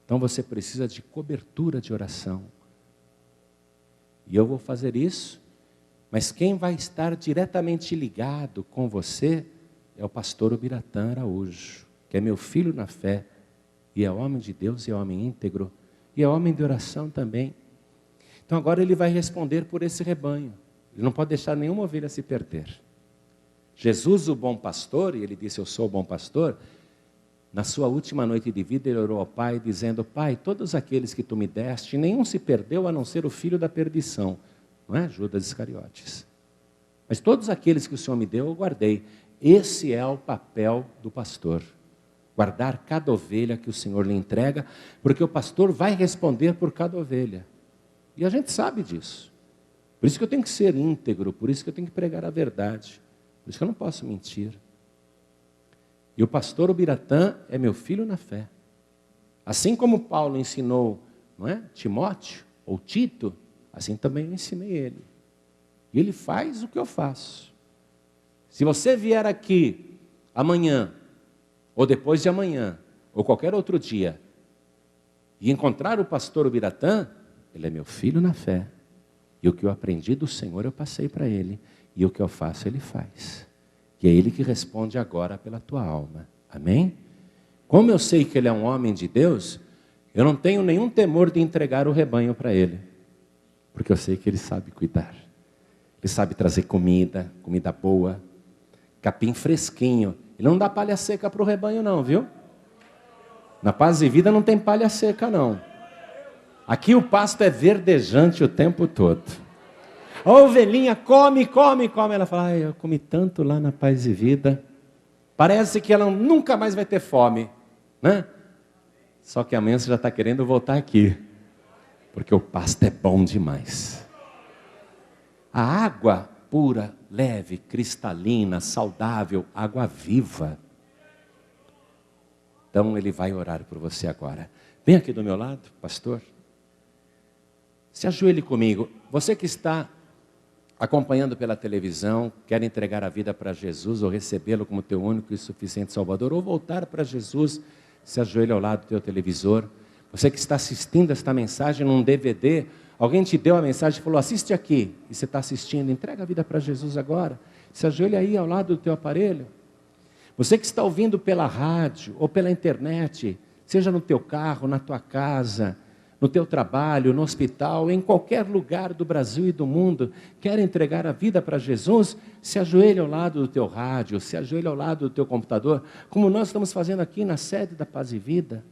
S1: Então você precisa de cobertura de oração. E eu vou fazer isso, mas quem vai estar diretamente ligado com você é o pastor Ubiratã Araújo, que é meu filho na fé, e é homem de Deus, e é homem íntegro, e é homem de oração também. Então agora ele vai responder por esse rebanho. Ele não pode deixar nenhuma ovelha se perder. Jesus, o bom pastor, e ele disse, eu sou o bom pastor, na sua última noite de vida, ele orou ao Pai, dizendo, Pai, todos aqueles que tu me deste, nenhum se perdeu, a não ser o filho da perdição. Não é? Judas Iscariotes. Mas todos aqueles que o Senhor me deu, eu guardei. Esse é o papel do pastor. Guardar cada ovelha que o Senhor lhe entrega, porque o pastor vai responder por cada ovelha. E a gente sabe disso. Por isso que eu tenho que ser íntegro, por isso que eu tenho que pregar a verdade. Por isso que eu não posso mentir. E o pastor Ubiratã é meu filho na fé. Assim como Paulo ensinou, não é? Timóteo ou Tito, assim também eu ensinei ele. E ele faz o que eu faço. Se você vier aqui amanhã, ou depois de amanhã, ou qualquer outro dia, e encontrar o pastor Ubiratã, ele é meu filho na fé. E o que eu aprendi do Senhor eu passei para ele. E o que eu faço ele faz. E é Ele que responde agora pela tua alma. Amém? Como eu sei que Ele é um homem de Deus, eu não tenho nenhum temor de entregar o rebanho para Ele. Porque eu sei que Ele sabe cuidar. Ele sabe trazer comida, comida boa, capim fresquinho. Ele não dá palha seca para o rebanho não, viu? Na Paz e Vida não tem palha seca não. Aqui o pasto é verdejante o tempo todo. A ovelhinha come, come, come. Ela fala, eu comi tanto lá na Paz e Vida. Parece que ela nunca mais vai ter fome, né? Só que amanhã você já está querendo voltar aqui. Porque o pasto é bom demais. A água pura, leve, cristalina, saudável, água viva. Então ele vai orar por você agora. Vem aqui do meu lado, pastor. Se ajoelhe comigo. Você que está acompanhando pela televisão, quer entregar a vida para Jesus ou recebê-lo como teu único e suficiente Salvador, ou voltar para Jesus, se ajoelhe ao lado do teu televisor. Você que está assistindo esta mensagem num DVD Alguém te deu a mensagem e falou, assiste aqui, e você está assistindo, entrega a vida para Jesus agora. Se ajoelha aí ao lado do teu aparelho. Você que está ouvindo pela rádio ou pela internet, seja no teu carro, na tua casa, no teu trabalho, no hospital, em qualquer lugar do Brasil e do mundo, quer entregar a vida para Jesus, se ajoelhe ao lado do teu rádio, se ajoelhe ao lado do teu computador, como nós estamos fazendo aqui na sede da Paz e Vida.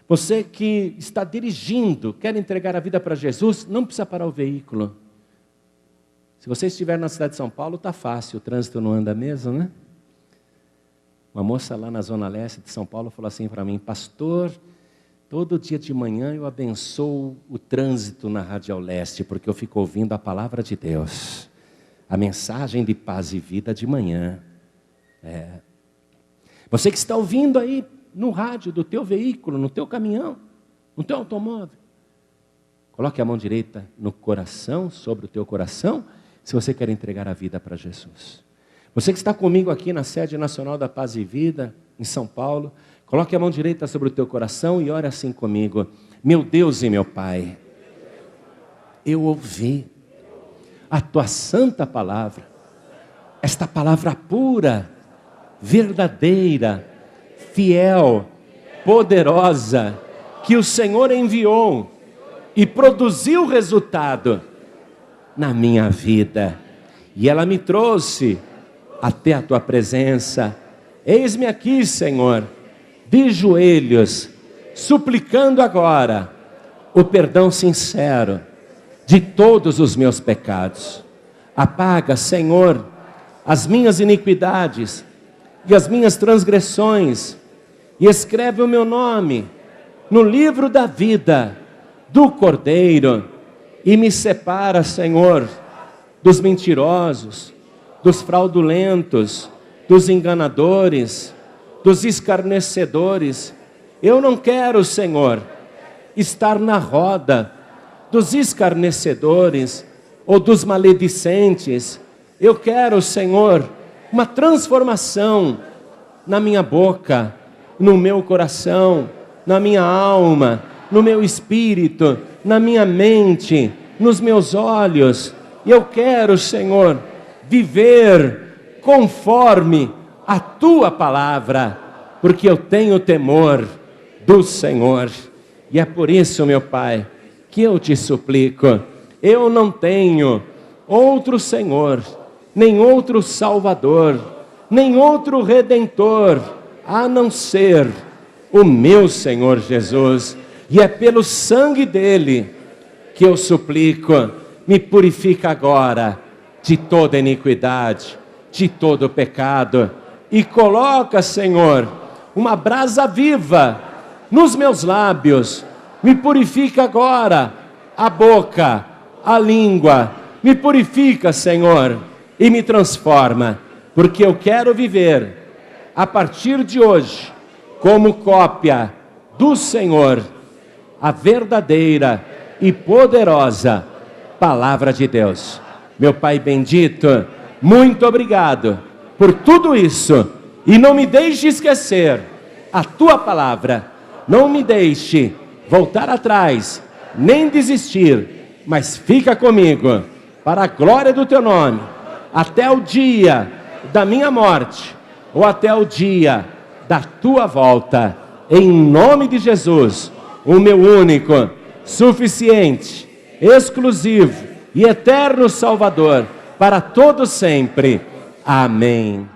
S1: Você que está dirigindo, quer entregar a vida para Jesus, não precisa parar o veículo. Se você estiver na cidade de São Paulo, está fácil, o trânsito não anda mesmo, né? Uma moça lá na Zona Leste de São Paulo falou assim para mim, pastor, todo dia de manhã eu abençoo o trânsito na Radial Leste, porque eu fico ouvindo a palavra de Deus, a mensagem de paz e vida de manhã. Você que está ouvindo aí no rádio do teu veículo, no teu caminhão, no teu automóvel, coloque a mão direita no coração, sobre o teu coração, se você quer entregar a vida para Jesus. Você que está comigo aqui na sede nacional da Paz e Vida, em São Paulo, coloque a mão direita sobre o teu coração e ore assim comigo. Meu Deus e meu Pai, eu ouvi a tua santa palavra, esta palavra pura, verdadeira, fiel, poderosa, que o Senhor enviou e produziu resultado na minha vida. E ela me trouxe até a tua presença. Eis-me aqui, Senhor, de joelhos, suplicando agora o perdão sincero de todos os meus pecados. Apaga, Senhor, as minhas iniquidades e as minhas transgressões, e escreve o meu nome no livro da vida do Cordeiro, e me separa, Senhor, dos mentirosos, dos fraudulentos, dos enganadores, dos escarnecedores. Eu não quero, Senhor, estar na roda dos escarnecedores ou dos maledicentes. Eu quero, Senhor, uma transformação na minha boca, no meu coração, na minha alma, no meu espírito, na minha mente, nos meus olhos. E eu quero, Senhor, viver conforme a tua palavra, porque eu tenho temor do Senhor. E é por isso, meu Pai, que eu te suplico, eu não tenho outro Senhor, nem outro Salvador, nem outro Redentor, a não ser o meu Senhor Jesus. E é pelo sangue dele que eu suplico, me purifica agora de toda iniquidade, de todo pecado, e coloca, Senhor, uma brasa viva nos meus lábios. Me purifica agora a boca, a língua, me purifica, Senhor, e me transforma, porque eu quero viver a partir de hoje como cópia do Senhor, a verdadeira e poderosa palavra de Deus. Meu Pai bendito, muito obrigado por tudo isso, e não me deixe esquecer a tua palavra, não me deixe voltar atrás, nem desistir, mas fica comigo, para a glória do teu nome, até o dia da minha morte, ou até o dia da tua volta, em nome de Jesus, o meu único, suficiente, exclusivo e eterno Salvador, para todo sempre. Amém.